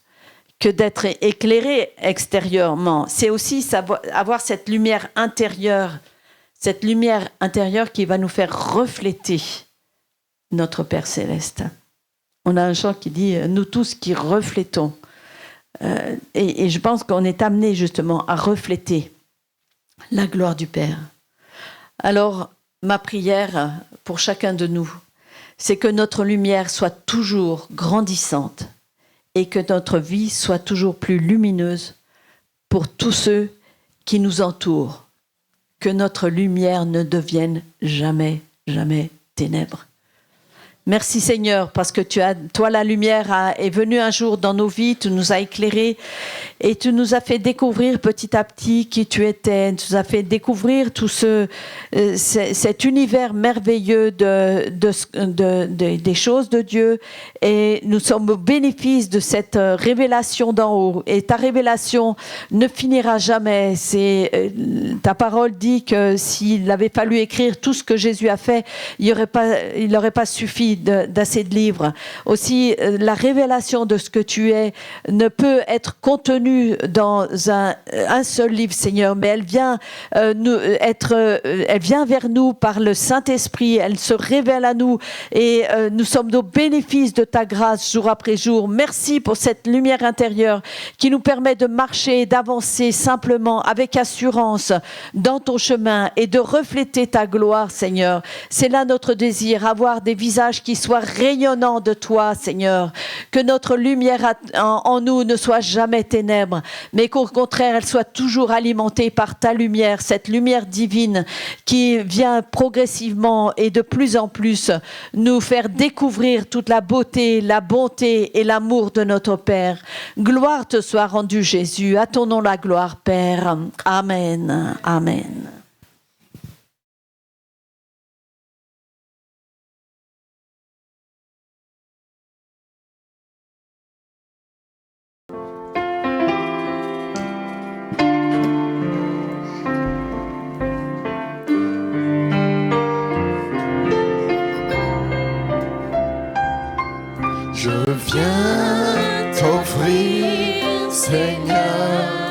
que d'être éclairé extérieurement. C'est aussi avoir cette lumière intérieure qui va nous faire refléter notre Père Céleste. On a un chant qui dit « Nous tous qui reflétons ». Et je pense qu'on est amené justement à refléter la gloire du Père. Alors, ma prière pour chacun de nous, c'est que notre lumière soit toujours grandissante et que notre vie soit toujours plus lumineuse pour tous ceux qui nous entourent. Que notre lumière ne devienne jamais, jamais ténèbres. Merci Seigneur, parce que toi la lumière est venue un jour dans nos vies, tu nous as éclairés et tu nous as fait découvrir petit à petit qui tu étais, tu nous as fait découvrir tout cet univers merveilleux des choses de Dieu, et nous sommes au bénéfice de cette révélation d'en haut, et ta révélation ne finira jamais. Ta parole dit que s'il avait fallu écrire tout ce que Jésus a fait, il n'aurait pas suffi d'assez de livres. Aussi, la révélation de ce que tu es ne peut être contenue dans un seul livre, Seigneur, mais elle vient vers nous par le Saint-Esprit, elle se révèle à nous, et nous sommes au bénéfice de ta grâce jour après jour. Merci pour cette lumière intérieure qui nous permet de marcher, d'avancer simplement avec assurance dans ton chemin et de refléter ta gloire, Seigneur. C'est là notre désir, avoir des visages qui soit rayonnant de toi, Seigneur. Que notre lumière en nous ne soit jamais ténèbres, mais qu'au contraire, elle soit toujours alimentée par ta lumière, cette lumière divine qui vient progressivement et de plus en plus nous faire découvrir toute la beauté, la bonté et l'amour de notre Père. Gloire te soit rendue, Jésus. À ton nom la gloire, Père. Amen. Amen. Je viens t'offrir, Seigneur,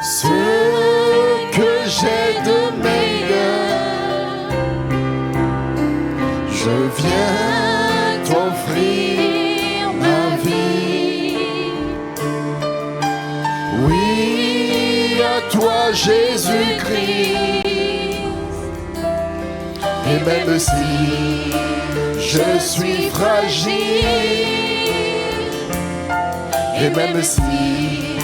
ce que j'ai de meilleur. Je viens t'offrir ma vie. Oui, à toi Jésus-Christ. Et même si je suis fragile, et même si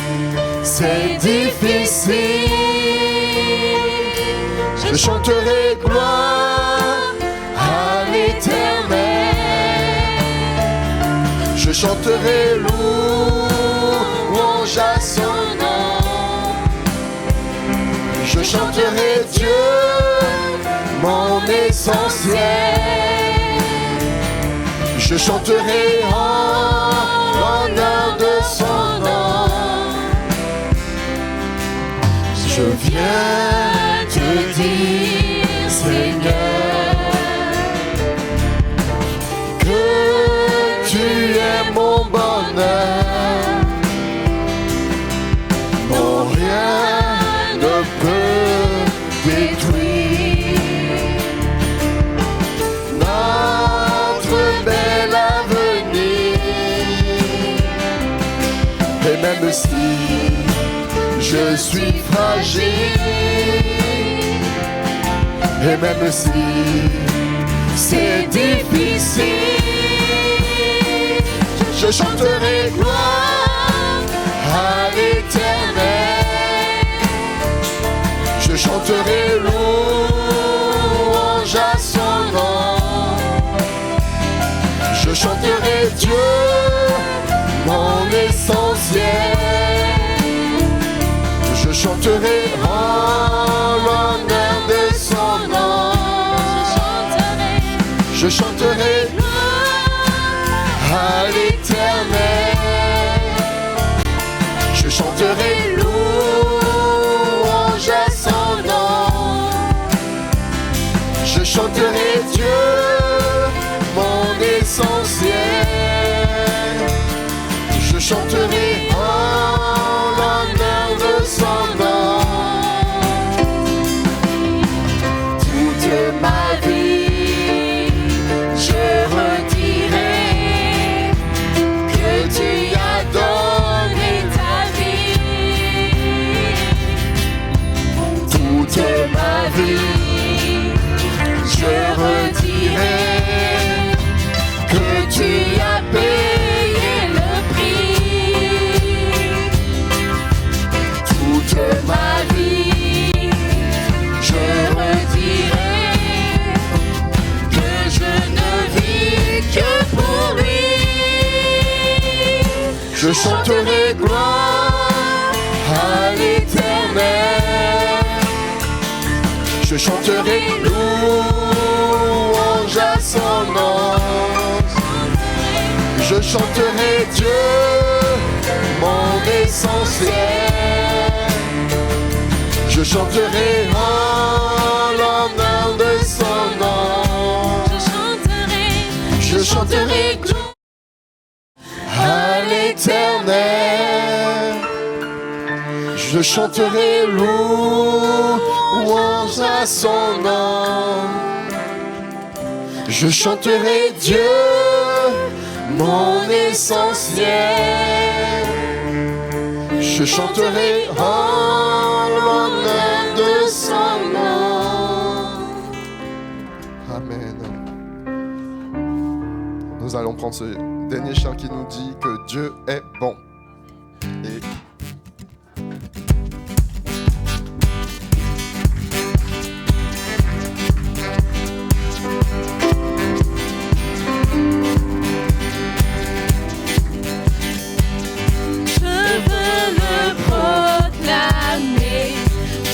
c'est difficile, je chanterai gloire à l'Éternel. Je chanterai louange à son nom. Je chanterai Dieu, mon essentiel. Je chanterai en l'honneur de son nom. Je viens te dire, Seigneur, que tu es mon bonheur. Mon rien ne peut détruire notre bel avenir. Et même si je suis fragile, et même si c'est difficile, je chanterai gloire à l'Éternel. Je chanterai louange à son nom. Je chanterai Dieu, mon essentiel. Je chanterai en l'honneur de son nom. Je chanterai à l'Éternel. Je chanterai louange à son nom. Je chanterai Dieu, mon essentiel. Je chanterai en l'honneur de son nom. Toute ma vie, je redirai que tu as donné ta vie. Toute ma vie, je redirai que tu as payé le prix. Toute ma vie, je redirai que je ne vis que pour lui. Je chanterai gloire à l'Éternel. Je chanterai louange à son nom. Je chanterai Dieu, mon essentiel. Je chanterai en l'honneur de son nom. Je chanterai gloire à l'Éternel. Je chanterai louange à son nom. Je chanterai Dieu, mon essentiel. Je chanterai en l'honneur de son nom. Amen. nous allons prendre ce dernier chant qui nous dit que Dieu est bon. Et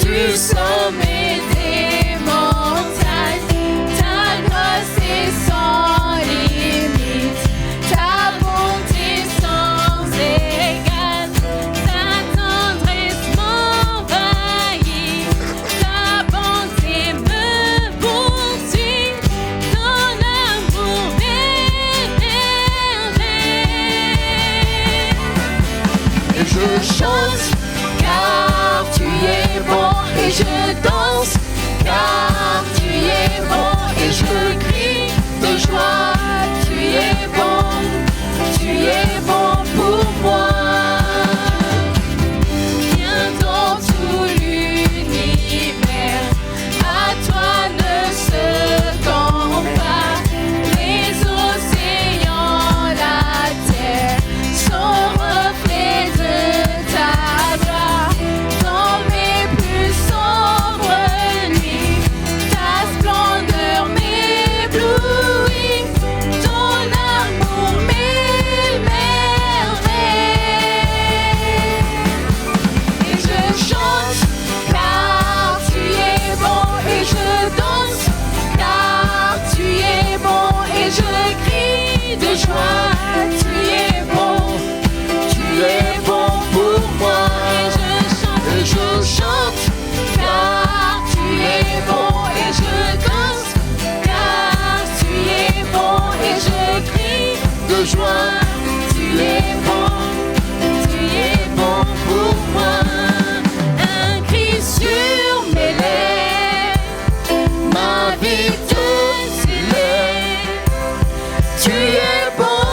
du sommet des montagnes, ta grâce est sans limite, ta bonté sans égale, ta tendresse m'envahit, ta bonté me poursuit, ton amour m'émerveille. Et je chante car tu es bon. Et je danse, car tu es bon, et je crie de joie, tu es bon pour moi. Viens dans tout l'univers, à toi ne se compare, les océans, la terre, sont reflets de ta gloire, dans mes plus sombre nuit, ta splendeur m'éblouit, ton amour m'émerveille. Et je chante car tu es bon, et je danse car tu es bon, et je crie de joie, tu es bon pour moi. Et je chante car tu es bon, et je danse car tu es bon, et je crie de joie, tu es bon pour moi. Un cri sur mes lèvres, ma vie te célèbre, tu es bon,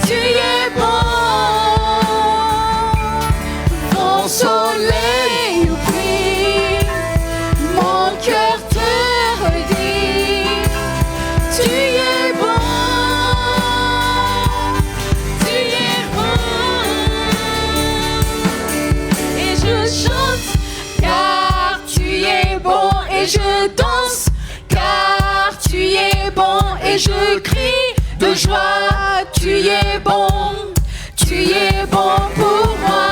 tu es bon. Mon soleil brille, mon cœur te redit, tu es bon, tu es bon. Et je chante car tu es bon, et je danse car tu es bon, et je crie de joie, tu es bon pour moi.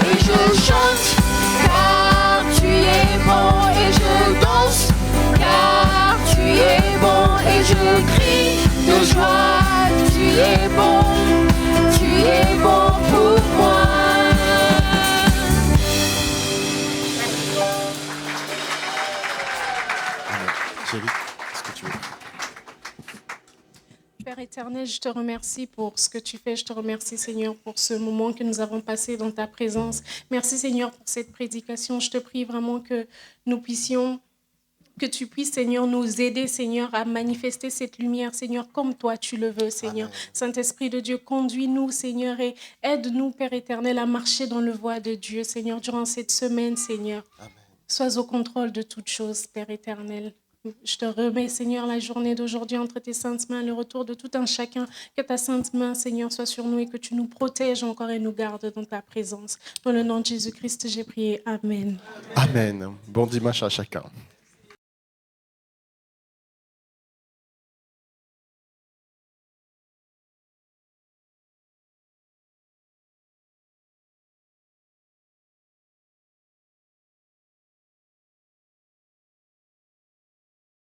Et je chante car tu es bon, et je danse car tu es bon, et je crie de joie, tu es bon pour moi. Chérie, est-ce que tu veux? Père éternel, je te remercie pour ce que tu fais. Je te remercie, Seigneur, pour ce moment que nous avons passé dans ta présence. Merci, Seigneur, pour cette prédication. Je te prie vraiment que nous puissions, que tu puisses, Seigneur, nous aider, Seigneur, à manifester cette lumière, Seigneur, comme toi tu le veux, Seigneur. Amen. Saint-Esprit de Dieu, conduis-nous, Seigneur, et aide-nous, Père éternel, à marcher dans le voie de Dieu, Seigneur, durant cette semaine, Seigneur. Amen. Sois au contrôle de toutes choses, Père éternel. Je te remets, Seigneur, la journée d'aujourd'hui entre tes saintes mains, le retour de tout un chacun. Que ta sainte main, Seigneur, soit sur nous et que tu nous protèges encore et nous gardes dans ta présence. Dans le nom de Jésus-Christ, j'ai prié. Amen. Amen. Bon dimanche à chacun.